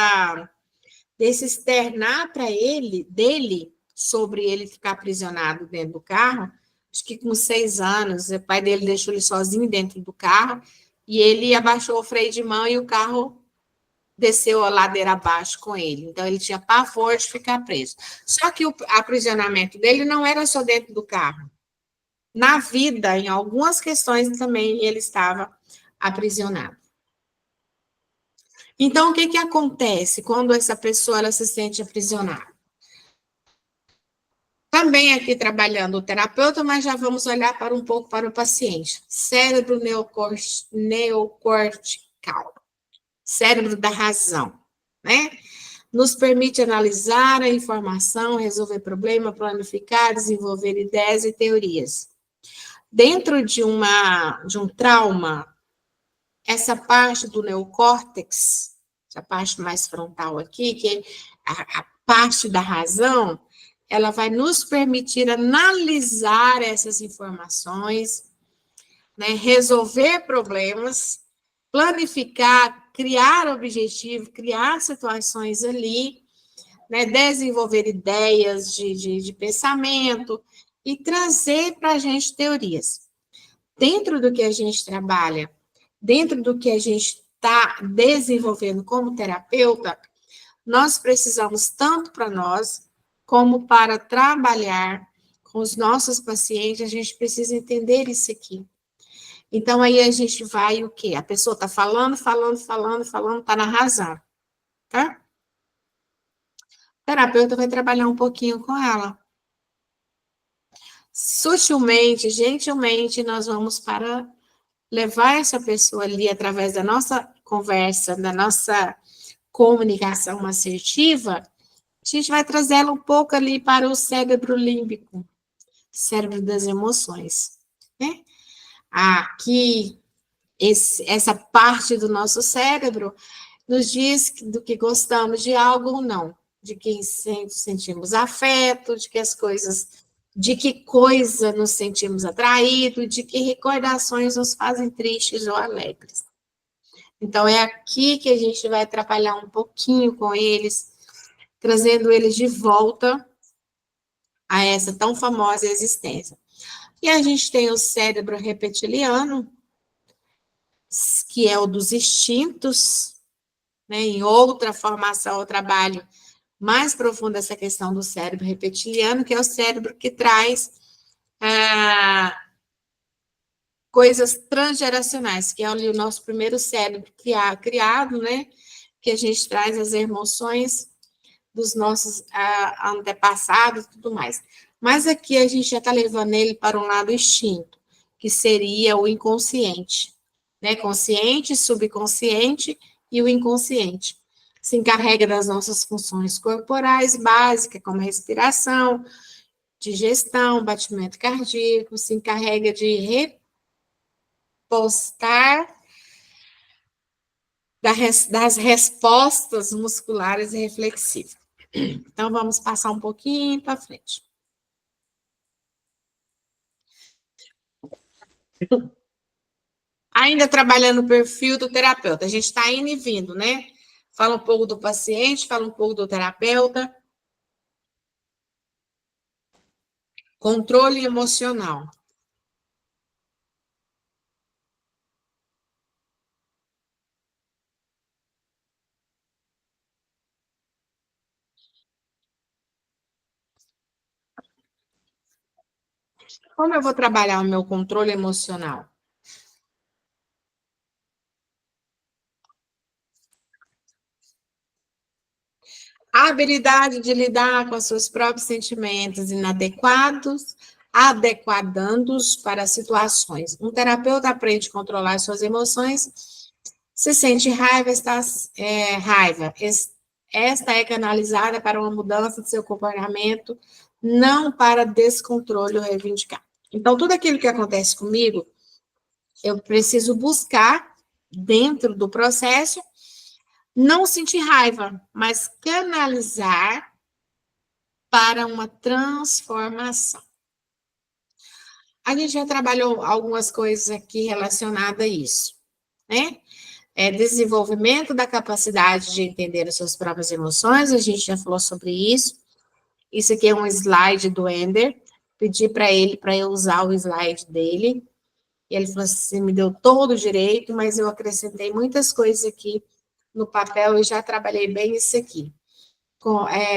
externar para dele, sobre ele ficar aprisionado dentro do carro, acho que com 6 anos, o pai dele deixou ele sozinho dentro do carro, e ele abaixou o freio de mão e o carro desceu a ladeira abaixo com ele. Então, ele tinha pavor de ficar preso. Só que o aprisionamento dele não era só dentro do carro. Na vida, em algumas questões também, ele estava aprisionado. Então, o que acontece quando essa pessoa ela se sente aprisionada? Também aqui trabalhando o terapeuta, mas já vamos olhar para um pouco para o paciente. Cérebro neocortical. Cérebro da razão, né? nos permite analisar a informação, resolver problema, planificar, desenvolver ideias e teorias. Dentro de um trauma, essa parte do neocórtex, essa parte mais frontal aqui, que é a parte da razão, ela vai nos permitir analisar essas informações, né, resolver problemas, planificar, criar objetivos, criar situações ali, né, desenvolver ideias de pensamento e trazer para a gente teorias. Dentro do que a gente trabalha, dentro do que a gente está desenvolvendo como terapeuta, nós precisamos tanto para nós, como para trabalhar com os nossos pacientes, a gente precisa entender isso aqui. Então, aí a gente vai o quê? A pessoa está falando, está na razão, tá? O terapeuta vai trabalhar um pouquinho com ela. Sutilmente, gentilmente, nós vamos para levar essa pessoa ali, através da nossa conversa, da nossa comunicação assertiva, a gente vai trazer ela um pouco ali para o cérebro límbico, cérebro das emoções, né? Aqui, essa parte do nosso cérebro nos diz do que gostamos de algo ou não, de que sentimos afeto, de que coisa nos sentimos atraídos, de que recordações nos fazem tristes ou alegres. Então, é aqui que a gente vai trabalhar um pouquinho com eles, trazendo eles de volta a essa tão famosa existência. E a gente tem o cérebro reptiliano, que é o dos instintos, né? Em outra formação, eu trabalho mais profundo essa questão do cérebro reptiliano, que é o cérebro que traz coisas transgeracionais, que é o nosso primeiro cérebro criado, né? Que a gente traz as emoções dos nossos antepassados e tudo mais. Mas aqui a gente já está levando ele para um lado instinto, que seria o inconsciente, né? Consciente, subconsciente e o inconsciente. Se encarrega das nossas funções corporais básicas, como respiração, digestão, batimento cardíaco, se encarrega de repostar das respostas musculares e reflexivas. Então, vamos passar um pouquinho para frente. Ainda trabalhando o perfil do terapeuta, a gente está indo e vindo, né? Fala um pouco do paciente, fala um pouco do terapeuta. Controle emocional. Como eu vou trabalhar o meu controle emocional? A habilidade de lidar com os seus próprios sentimentos inadequados, adequando-os para situações. Um terapeuta aprende a controlar suas emoções. Se sente raiva, raiva. Esta é canalizada para uma mudança de seu comportamento, não para descontrole ou reivindicar. Então, tudo aquilo que acontece comigo, eu preciso buscar, dentro do processo, não sentir raiva, mas canalizar para uma transformação. A gente já trabalhou algumas coisas aqui relacionadas a isso, né? Desenvolvimento da capacidade de entender as suas próprias emoções, a gente já falou sobre isso. Isso aqui é um slide do Ender, pedi para ele, para eu usar o slide dele, e ele falou assim, me deu todo o direito, mas eu acrescentei muitas coisas aqui no papel e já trabalhei bem isso aqui.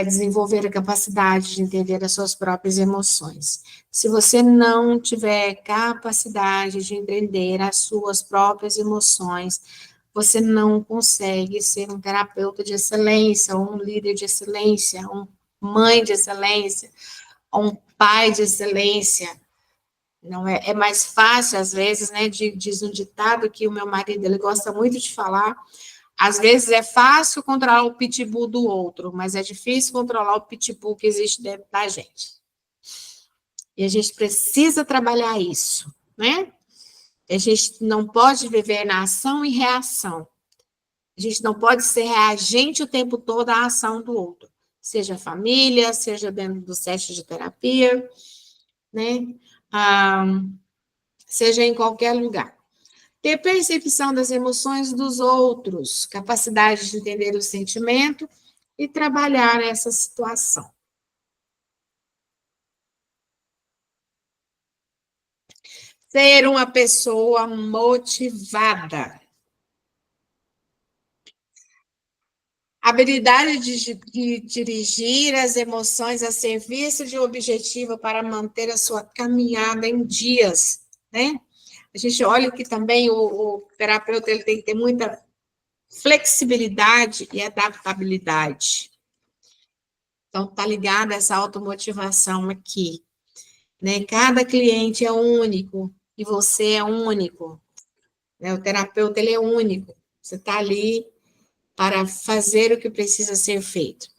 Desenvolver a capacidade de entender as suas próprias emoções. Se você não tiver capacidade de entender as suas próprias emoções, você não consegue ser um terapeuta de excelência, um líder de excelência, uma mãe de excelência, um pai de excelência. Não é mais fácil, às vezes, né? Diz um ditado que o meu marido ele gosta muito de falar, Às vezes é fácil controlar o pitbull do outro, mas é difícil controlar o pitbull que existe dentro da gente. E a gente precisa trabalhar isso, né? A gente não pode viver na ação e reação. A gente não pode ser reagente o tempo todo à ação do outro. Seja família, seja dentro do set de terapia, né? Seja em qualquer lugar. Ter percepção das emoções dos outros, capacidade de entender o sentimento e trabalhar essa situação. Ser uma pessoa motivada. Habilidade de dirigir as emoções a serviço de um objetivo para manter a sua caminhada em dias, né? A gente olha que também o terapeuta ele tem que ter muita flexibilidade e adaptabilidade. Então, tá ligado a essa automotivação aqui, né? Cada cliente é único e você é único, né? O terapeuta, ele é único. Você está ali para fazer o que precisa ser feito.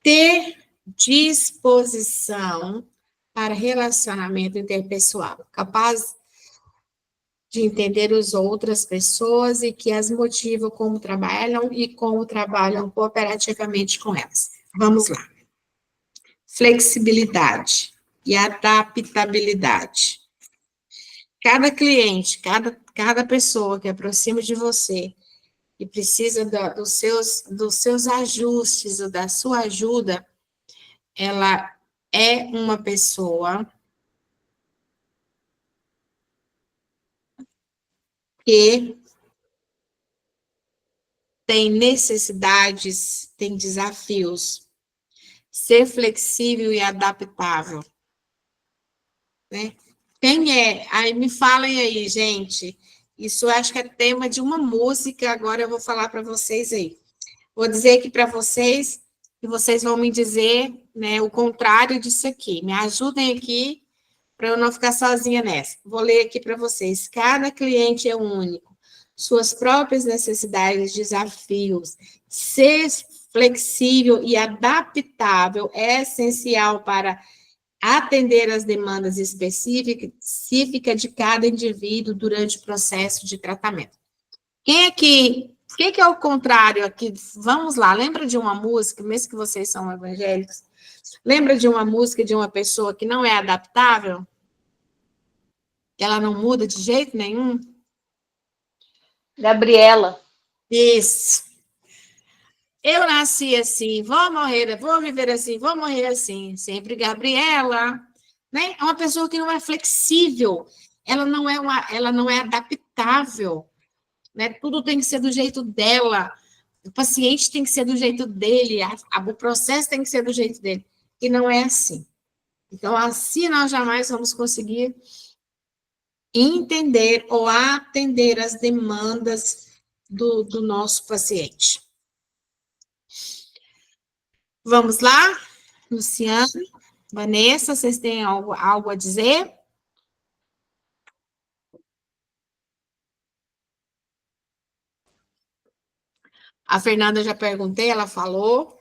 Ter disposição para relacionamento interpessoal, capaz de entender as outras pessoas e que as motivam como trabalham e como trabalham cooperativamente com elas. Vamos lá. Flexibilidade e adaptabilidade. Cada cliente, cada pessoa que aproxima de você e precisa dos seus ajustes ou da sua ajuda, ela é uma pessoa que tem necessidades, tem desafios. Ser flexível e adaptável, né? Quem é? Aí me falem aí, gente. Isso eu acho que é tema de uma música, agora eu vou falar para vocês aí. Vou dizer aqui para vocês, e vocês vão me dizer, né, o contrário disso aqui. Me ajudem aqui, para eu não ficar sozinha nessa. Vou ler aqui para vocês. Cada cliente é único. Suas próprias necessidades, desafios. Ser flexível e adaptável é essencial para atender às demandas específicas de cada indivíduo durante o processo de tratamento. Quem que é o contrário aqui? Vamos lá, lembra de uma música, mesmo que vocês são evangélicos, lembra de uma música de uma pessoa que não é adaptável? Que ela não muda de jeito nenhum? Gabriela. Isso. Eu nasci assim, vou morrer, vou viver assim, vou morrer assim. Sempre Gabriela, né? É uma pessoa que não é flexível, ela não é adaptável, né? Tudo tem que ser do jeito dela. O paciente tem que ser do jeito dele, o processo tem que ser do jeito dele. E não é assim. Então, assim nós jamais vamos conseguir entender ou atender as demandas do nosso paciente. Vamos lá? Luciano, Vanessa, vocês têm algo a dizer? A Fernanda já perguntei, ela falou.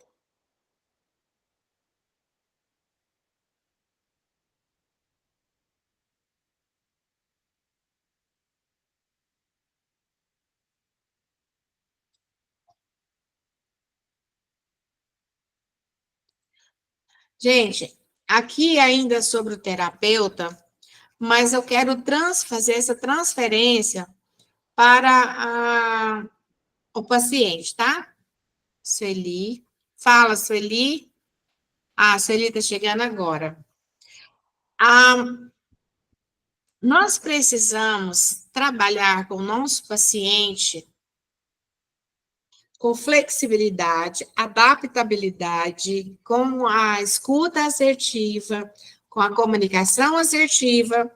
Gente, aqui ainda sobre o terapeuta, mas eu quero fazer essa transferência para o paciente, tá? Sueli. Fala, Sueli. Ah, a Sueli está chegando agora. Nós precisamos trabalhar com o nosso paciente com flexibilidade, adaptabilidade, com a escuta assertiva, com a comunicação assertiva.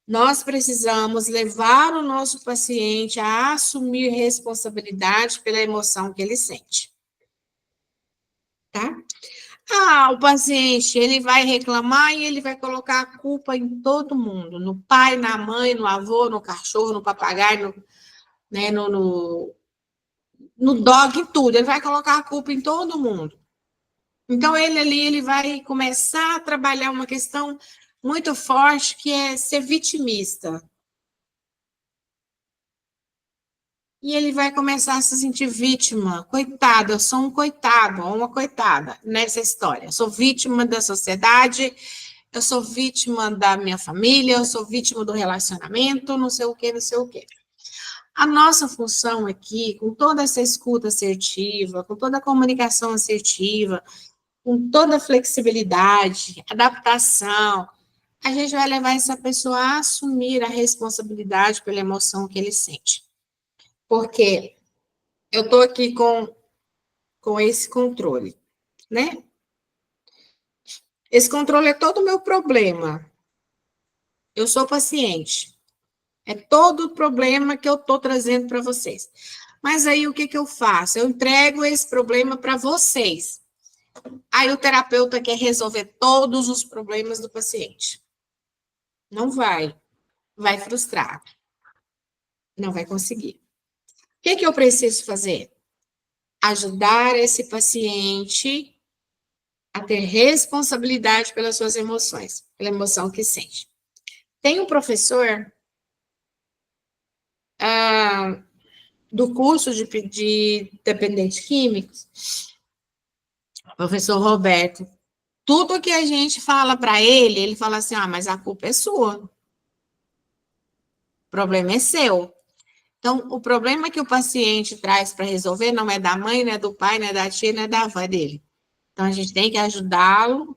Nós precisamos levar o nosso paciente a assumir responsabilidade pela emoção que ele sente. Tá? O paciente, ele vai reclamar e ele vai colocar a culpa em todo mundo, no pai, na mãe, no avô, no cachorro, no papagaio, né, no dog, em tudo. Ele vai colocar a culpa em todo mundo. Então, ele vai começar a trabalhar uma questão muito forte, que é ser vitimista. E ele vai começar a se sentir vítima. Coitado, eu sou um coitado, ou uma coitada nessa história. Eu sou vítima da sociedade, eu sou vítima da minha família, eu sou vítima do relacionamento, não sei o quê, não sei o quê. A nossa função aqui, com toda essa escuta assertiva, com toda a comunicação assertiva, com toda a flexibilidade, adaptação, a gente vai levar essa pessoa a assumir a responsabilidade pela emoção que ele sente. Porque eu estou aqui com esse controle, né? Esse controle é todo o meu problema. Eu sou paciente. É todo o problema que eu estou trazendo para vocês. Mas aí o que eu faço? Eu entrego esse problema para vocês. Aí o terapeuta quer resolver todos os problemas do paciente. Não vai. Vai frustrar. Não vai conseguir. O que eu preciso fazer? Ajudar esse paciente a ter responsabilidade pelas suas emoções, pela emoção que sente. Tem um professor do curso de dependentes químicos, professor Roberto. Tudo que a gente fala para ele fala assim, mas a culpa é sua. O problema é seu. Então, o problema que o paciente traz para resolver não é da mãe, não é do pai, não é da tia, não é da avó dele. Então, a gente tem que ajudá-lo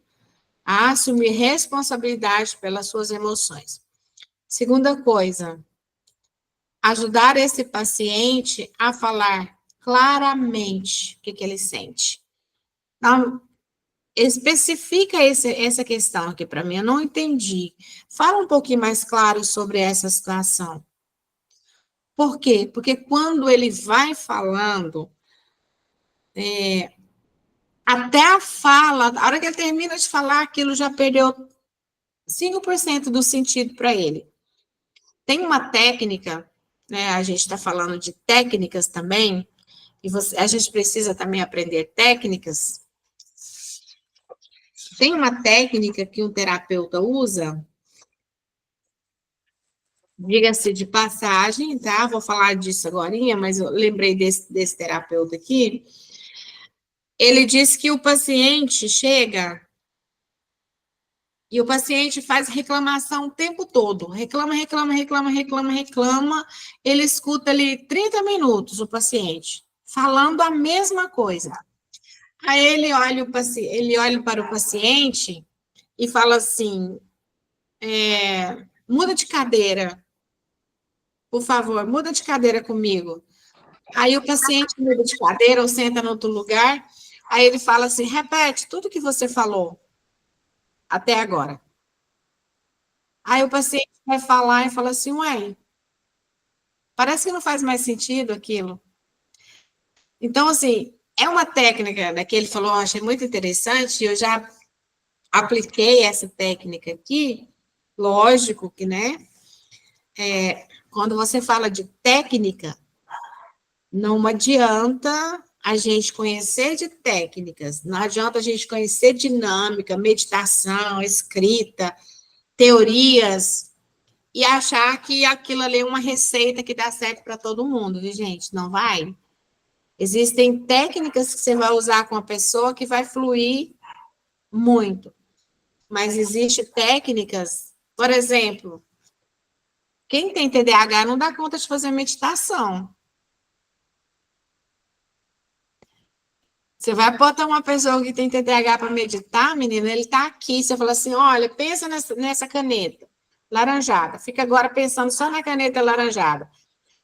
a assumir responsabilidade pelas suas emoções. Segunda coisa, ajudar esse paciente a falar claramente o que ele sente. Então, especifica essa questão aqui para mim, eu não entendi. Fala um pouquinho mais claro sobre essa situação. Por quê? Porque quando ele vai falando, até a fala, a hora que ele termina de falar, aquilo já perdeu 5% do sentido para ele. Tem uma técnica, né? A gente está falando de técnicas também, e a gente precisa também aprender técnicas. Tem uma técnica que um terapeuta usa, diga-se de passagem, tá? Vou falar disso agora, mas eu lembrei desse terapeuta aqui. Ele diz que o paciente chega e o paciente faz reclamação o tempo todo. Reclama. Ele escuta ali 30 minutos, o paciente, falando a mesma coisa. Aí ele olha para o paciente e fala assim, muda de cadeira, por favor, muda de cadeira comigo. Aí o paciente muda de cadeira ou senta em outro lugar, aí ele fala assim, repete tudo que você falou até agora. Aí o paciente vai falar e fala assim, ué, parece que não faz mais sentido aquilo. Então, assim, é uma técnica, né, que ele falou, eu achei muito interessante, eu já apliquei essa técnica aqui, lógico que, né, quando você fala de técnica, não adianta a gente conhecer de técnicas, não adianta a gente conhecer dinâmica, meditação, escrita, teorias, e achar que aquilo ali é uma receita que dá certo para todo mundo, viu, gente? Não vai. Existem técnicas que você vai usar com a pessoa que vai fluir muito. Mas existem técnicas, por exemplo, quem tem TDAH não dá conta de fazer meditação. Você vai botar uma pessoa que tem TDAH para meditar, menina, ele está aqui. Você fala assim, olha, pensa nessa caneta laranjada. Fica agora pensando só na caneta laranjada.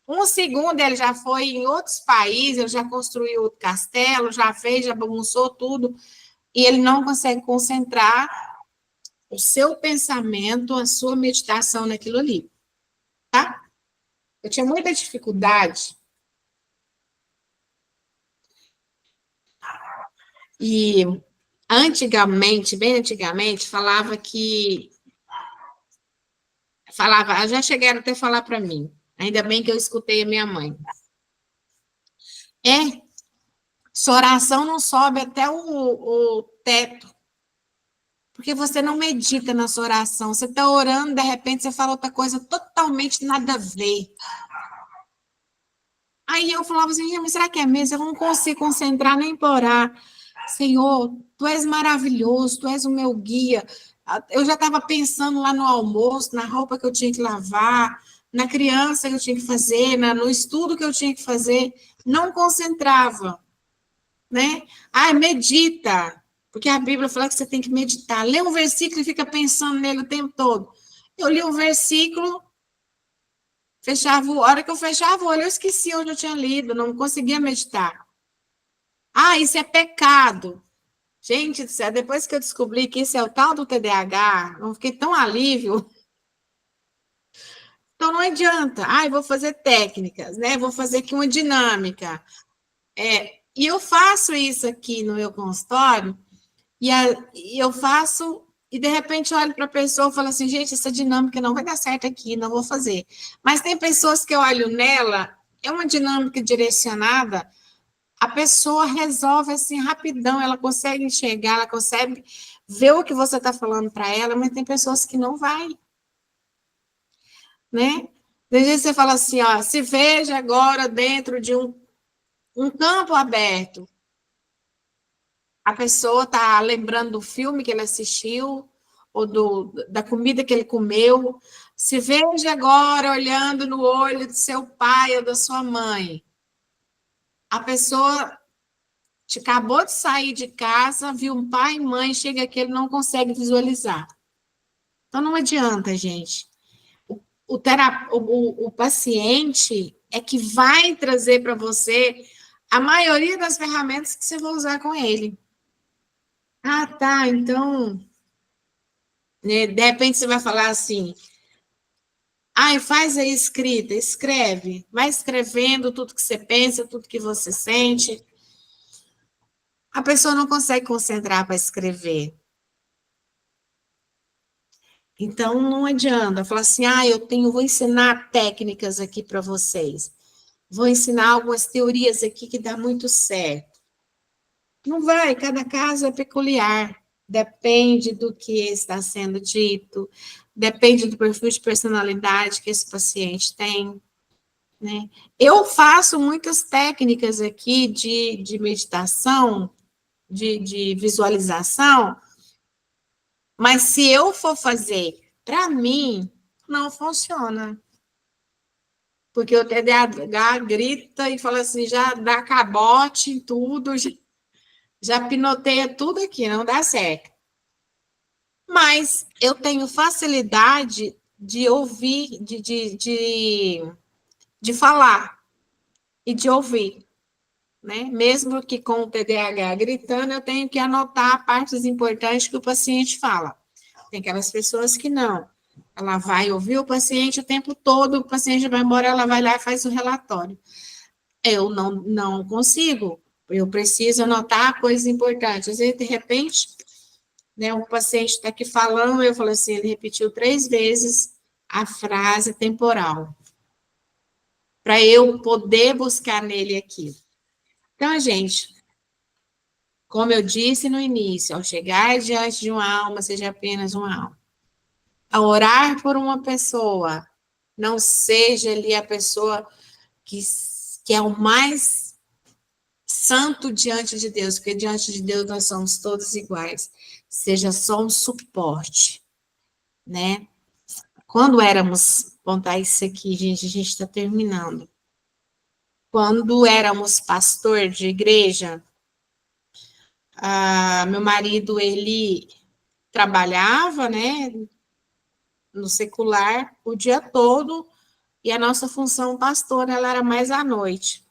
1 segundo ele já foi em outros países, ele já construiu outro castelo, já fez, já bagunçou tudo, e ele não consegue concentrar o seu pensamento, a sua meditação naquilo ali, tá? Eu tinha muita dificuldade. E antigamente, bem antigamente, falava, já chegaram até a falar para mim, Ainda bem que eu escutei a minha mãe. Sua oração não sobe até o teto, porque você não medita na sua oração. Você está orando, de repente você fala outra coisa totalmente nada a ver. Aí eu falava assim, mas será que é mesmo? Eu não consigo concentrar nem para orar. Senhor, tu és maravilhoso, tu és o meu guia. Eu já estava pensando lá no almoço, na roupa que eu tinha que lavar, na criança que eu tinha que fazer, no estudo que eu tinha que fazer. Não concentrava, né? Medita, porque a Bíblia fala que você tem que meditar. Lê um versículo e fica pensando nele o tempo todo. Eu li um versículo, a hora que eu fechava o olho, eu esqueci onde eu tinha lido, não conseguia meditar. Isso é pecado. Gente do céu, depois que eu descobri que isso é o tal do TDAH, eu fiquei tão alívio. Então, não adianta. Eu vou fazer técnicas, né? Vou fazer aqui uma dinâmica. E eu faço isso aqui no meu consultório, e eu faço, e de repente eu olho para a pessoa e falo assim, gente, essa dinâmica não vai dar certo aqui, não vou fazer. Mas tem pessoas que eu olho nela, é uma dinâmica direcionada, a pessoa resolve assim rapidão, ela consegue enxergar, ela consegue ver o que você está falando para ela, mas tem pessoas que não vai, né? Às vezes você fala assim, se veja agora dentro de um campo aberto. A pessoa está lembrando do filme que ele assistiu, ou da comida que ele comeu. Se veja agora olhando no olho do seu pai ou da sua mãe. A pessoa acabou de sair de casa, viu um pai e mãe, chega aqui, ele não consegue visualizar. Então, não adianta, gente. O paciente é que vai trazer para você a maioria das ferramentas que você vai usar com ele. Tá, então, né, de repente você vai falar assim, faz a escrita, escreve, vai escrevendo tudo que você pensa, tudo que você sente. A pessoa não consegue concentrar para escrever. Então, não adianta falar assim, vou ensinar técnicas aqui para vocês. Vou ensinar algumas teorias aqui que dá muito certo. Não vai, cada caso é peculiar. Depende do que está sendo dito, depende do perfil de personalidade que esse paciente tem, né? Eu faço muitas técnicas aqui de meditação, de visualização, mas se eu for fazer para mim, não funciona. Porque o TDAH grita e fala assim, já dá cabote em tudo, já pinoteia tudo aqui, não dá certo. Mas eu tenho facilidade de ouvir, de falar e de ouvir, né? Mesmo que com o TDAH gritando, eu tenho que anotar partes importantes que o paciente fala. Tem aquelas pessoas que não. Ela vai ouvir o paciente o tempo todo, o paciente vai embora, ela vai lá e faz o relatório. Eu não consigo. Eu preciso anotar coisas importantes. Às vezes, de repente, né, o paciente está aqui falando, eu falo assim, ele repetiu 3 vezes a frase temporal, para eu poder buscar nele aquilo. Então, gente, como eu disse no início, ao chegar diante de uma alma, seja apenas uma alma. Ao orar por uma pessoa, não seja ali a pessoa que é o mais santo diante de Deus, porque diante de Deus nós somos todos iguais. Seja só um suporte, né? Quando éramos, vou contar isso aqui, gente, a gente está terminando. Quando éramos pastor de igreja, meu marido, ele trabalhava, né, no secular o dia todo, e a nossa função pastora, ela era mais à noite.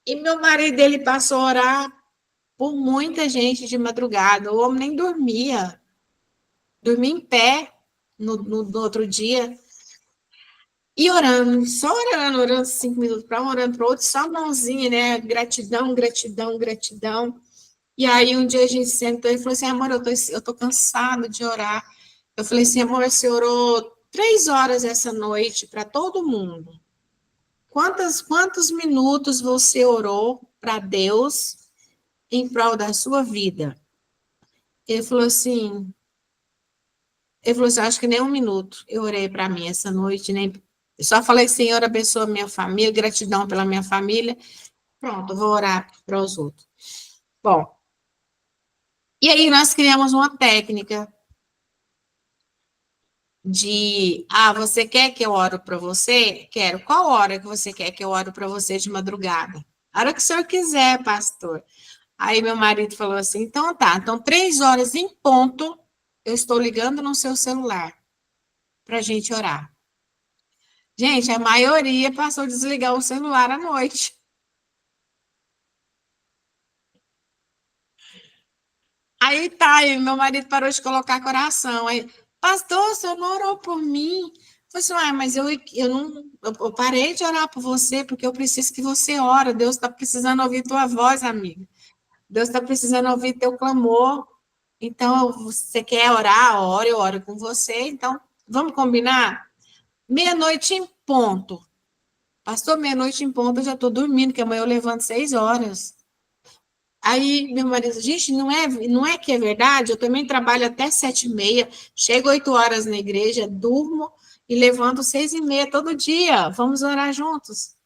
E meu marido, ele passou a orar por muita gente de madrugada, o homem nem dormia em pé no outro dia, e orando, só orando 5 minutos para um, orando para o outro, só a mãozinha, né, gratidão, gratidão, gratidão. E aí um dia a gente sentou e falou assim, amor, eu tô cansado de orar. Eu falei assim, amor, você orou 3 horas essa noite para todo mundo. Quantos minutos você orou para Deus em prol da sua vida? Ele falou assim, acho que nem 1 minuto eu orei para mim essa noite, nem. Eu só falei, Senhor, abençoa minha família, gratidão pela minha família. Pronto, eu vou orar para os outros. Bom, e aí nós criamos uma técnica de, você quer que eu ore para você? Quero. Qual hora que você quer que eu ore para você de madrugada? A hora que o senhor quiser, pastor. Aí meu marido falou assim, então tá, então 3 horas em ponto, eu estou ligando no seu celular para a gente orar. Gente, a maioria passou a desligar o celular à noite. Aí tá, e meu marido parou de colocar coração. Aí, pastor, o senhor não orou por mim? Eu falei assim, mas eu parei de orar por você, porque eu preciso que você ore. Deus está precisando ouvir tua voz, amiga. Deus está precisando ouvir teu clamor. Então, você quer orar? Ore, eu oro com você. Então, vamos combinar? 12:00 em ponto. Pastor, 12:00 em ponto, eu já estou dormindo, que amanhã eu levanto 6 horas. Aí meu marido, gente, não é que é verdade? Eu também trabalho até 7:30, chego 8 horas na igreja, durmo e levanto 6:30 todo dia. Vamos orar juntos.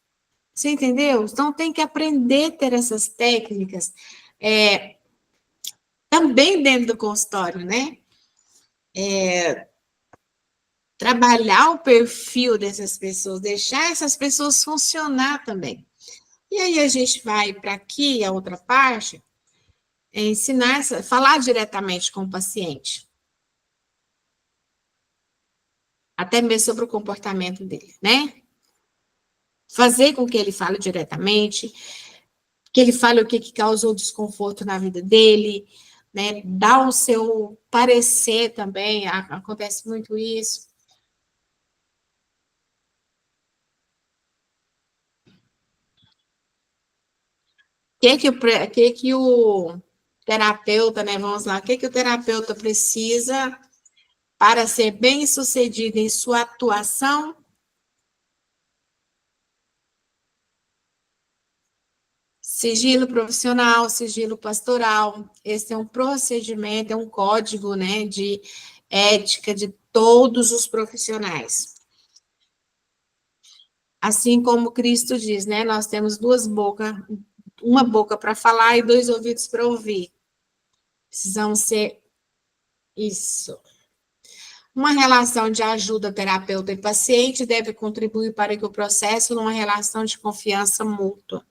Você entendeu? Então tem que aprender a ter essas técnicas também dentro do consultório, né? Trabalhar o perfil dessas pessoas, deixar essas pessoas funcionar também. E aí a gente vai para aqui, a outra parte, ensinar, falar diretamente com o paciente. Até mesmo sobre o comportamento dele, né? Fazer com que ele fale diretamente, que ele fale o que causou desconforto na vida dele, né? Dar o seu parecer também, acontece muito isso. Que o terapeuta, né? Vamos lá, o que o terapeuta precisa para ser bem-sucedido em sua atuação? Sigilo profissional, sigilo pastoral. Esse é um procedimento, é um código, né, de ética de todos os profissionais. Assim como Cristo diz, né, nós temos 2 bocas, uma boca para falar e 2 ouvidos para ouvir. Precisamos ser isso. Uma relação de ajuda terapeuta e paciente deve contribuir para que o processo numa relação de confiança mútua.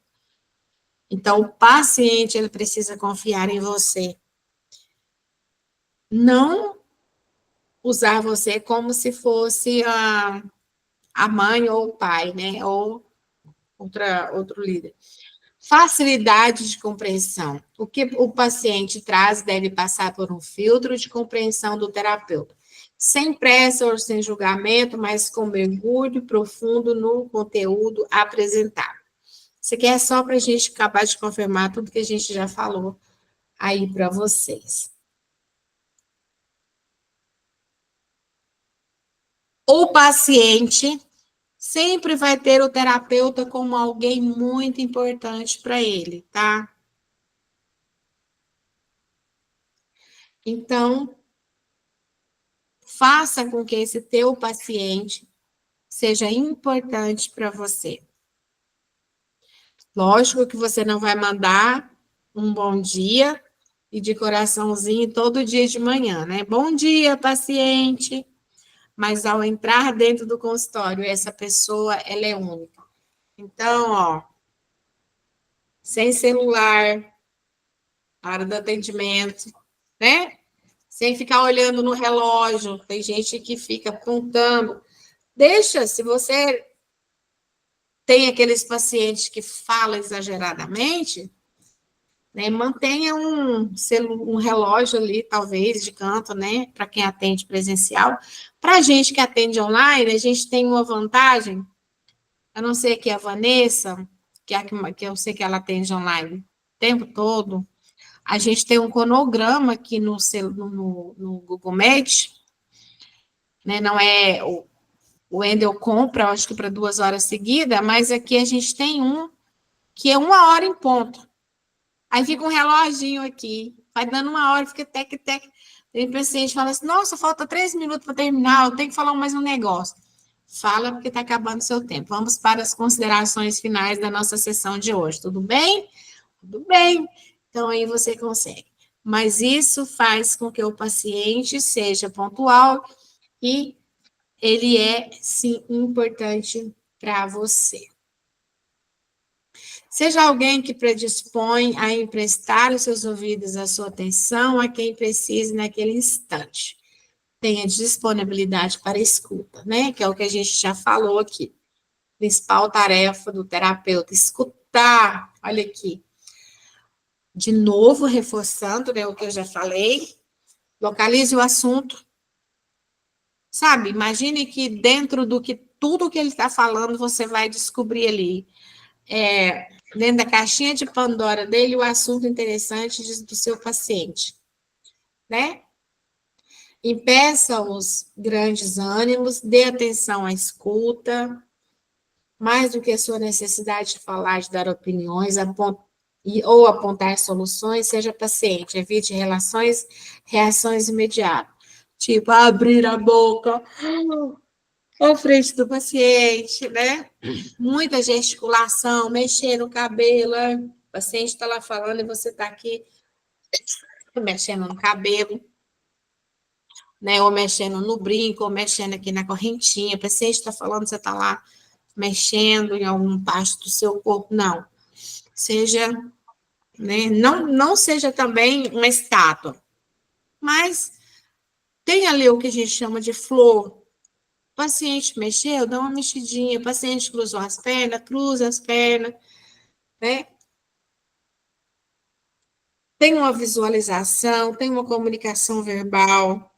Então, o paciente, ele precisa confiar em você. Não usar você como se fosse a mãe ou o pai, né? Ou outro líder. Facilidade de compreensão. O que o paciente traz deve passar por um filtro de compreensão do terapeuta. Sem pressa ou sem julgamento, mas com mergulho profundo no conteúdo apresentado. Isso aqui é só para a gente acabar de confirmar tudo que a gente já falou aí para vocês. O paciente sempre vai ter o terapeuta como alguém muito importante para ele, tá? Então, faça com que esse teu paciente seja importante para você. Lógico que você não vai mandar um bom dia e de coraçãozinho todo dia de manhã, né? Bom dia, paciente. Mas ao entrar dentro do consultório, essa pessoa, ela é única. Então, ó, sem celular, na hora do atendimento, né? Sem ficar olhando no relógio. Tem gente que fica apontando. Deixa, se você tem aqueles pacientes que falam exageradamente, né, mantenha um relógio ali, talvez, de canto, né, para quem atende presencial. Para a gente que atende online, a gente tem uma vantagem, a não ser que a Vanessa, que eu sei que ela atende online o tempo todo, a gente tem um cronograma aqui no Google Meet, né, não é o Wendel compra, acho que para 2 horas seguidas, mas aqui a gente tem um que é 1 hora em ponto. Aí fica um reloginho aqui, vai dando 1 hora, fica tec, tec. Tem paciente fala assim, nossa, falta 3 minutos para terminar, eu tenho que falar mais um negócio. Fala, porque está acabando o seu tempo. Vamos para as considerações finais da nossa sessão de hoje, tudo bem? Tudo bem. Então, aí você consegue. Mas isso faz com que o paciente seja pontual e ele é, sim, importante para você. Seja alguém que predispõe a emprestar os seus ouvidos, a sua atenção a quem precise naquele instante. Tenha disponibilidade para escuta, né? Que é o que a gente já falou aqui. Principal tarefa do terapeuta, escutar. Olha aqui. De novo, reforçando, né, o que eu já falei. Localize o assunto. Sabe, imagine que dentro do que tudo que ele está falando, você vai descobrir ali. Dentro da caixinha de Pandora dele, o assunto interessante do seu paciente, né? Impeça os grandes ânimos, dê atenção à escuta, mais do que a sua necessidade de falar, de dar opiniões, ou apontar soluções, seja paciente, evite reações imediatas, tipo abrir a boca à frente do paciente, né? Muita gesticulação, mexer no cabelo, o paciente está lá falando e você está aqui mexendo no cabelo, né? Ou mexendo no brinco, ou mexendo aqui na correntinha, o paciente está falando, você está lá mexendo em algum parte do seu corpo, não. Seja, né? Não seja também uma estátua, mas tem ali o que a gente chama de flor. O paciente mexeu, dá uma mexidinha, o paciente cruzou as pernas, cruza as pernas, né? Tem uma visualização, tem uma comunicação verbal,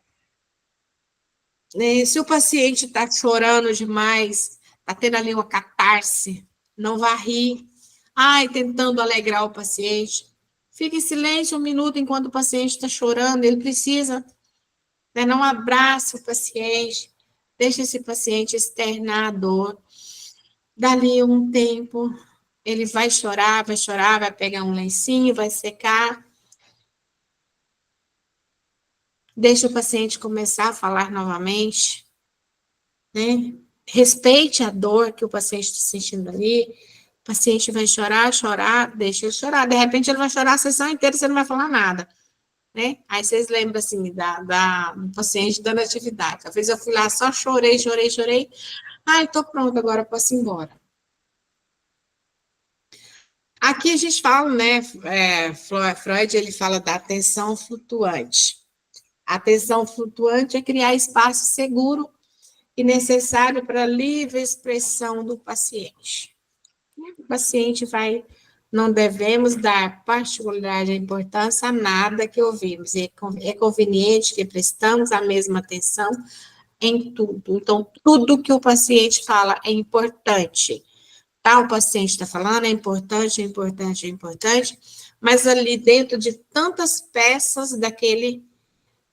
né? Se o paciente está chorando demais, está tendo ali uma catarse, não vá rir. Ai, tentando alegrar o paciente. Fique em silêncio 1 minuto enquanto o paciente está chorando, ele precisa, né? Não abrace o paciente, deixe esse paciente externar a dor. Dali um tempo, ele vai chorar, vai pegar um lencinho, vai secar. Deixa o paciente começar a falar novamente, né? Respeite a dor que o paciente está sentindo ali. O paciente vai chorar, deixa ele chorar. De repente, ele vai chorar a sessão inteira e você não vai falar nada, né? Aí vocês lembram, assim, do paciente dando atividade. Às vezes eu fui lá, só chorei. Ai, tô pronta, agora posso ir embora. Aqui a gente fala, né, Freud, ele fala da atenção flutuante. A atenção flutuante é criar espaço seguro e necessário para a livre expressão do paciente. O paciente não devemos dar particularidade e importância a nada que ouvimos. É conveniente que prestamos a mesma atenção em tudo. Então, tudo que o paciente fala é importante. Tá? O paciente está falando, é importante, mas ali dentro de tantas peças daquele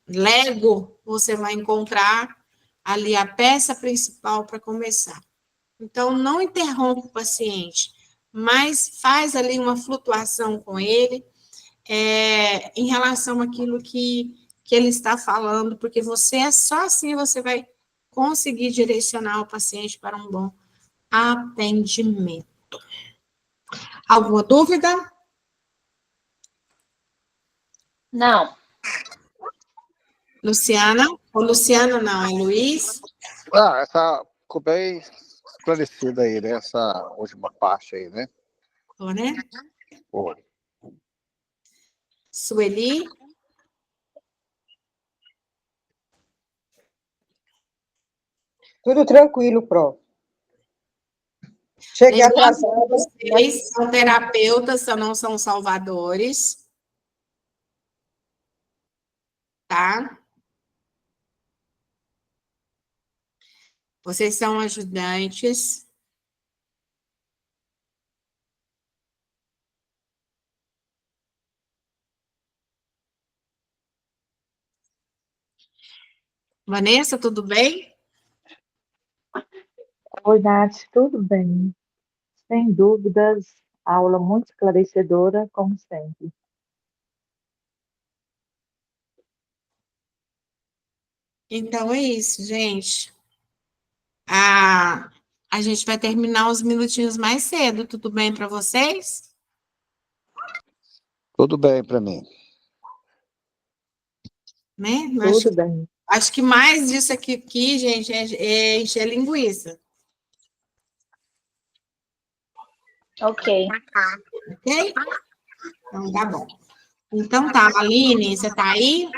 Lego, você vai encontrar ali a peça principal para começar. Então, não interrompa o paciente, mas faz ali uma flutuação com ele em relação àquilo que ele está falando, porque só assim você vai conseguir direcionar o paciente para um bom atendimento. Alguma dúvida? Não. Luciana? Ou Luciana não, é Luiz? Essa ficou bem esclarecida aí, né? Essa última parte aí, né? Tô, né? Foi. Sueli? Tudo tranquilo, Pro. Cheguei atrasada. Vocês são terapeutas, não são salvadores. Tá? Vocês são ajudantes. Vanessa, tudo bem? Oi, Nath, tudo bem? Sem dúvidas, aula muito esclarecedora, como sempre. Então é isso, gente. A gente vai terminar os minutinhos mais cedo, tudo bem para vocês? Tudo bem para mim. Né? Tudo bem. Acho que mais disso aqui, gente, é encher linguiça, Ok. ok? Então tá bom. Então tá, Aline, você tá aí?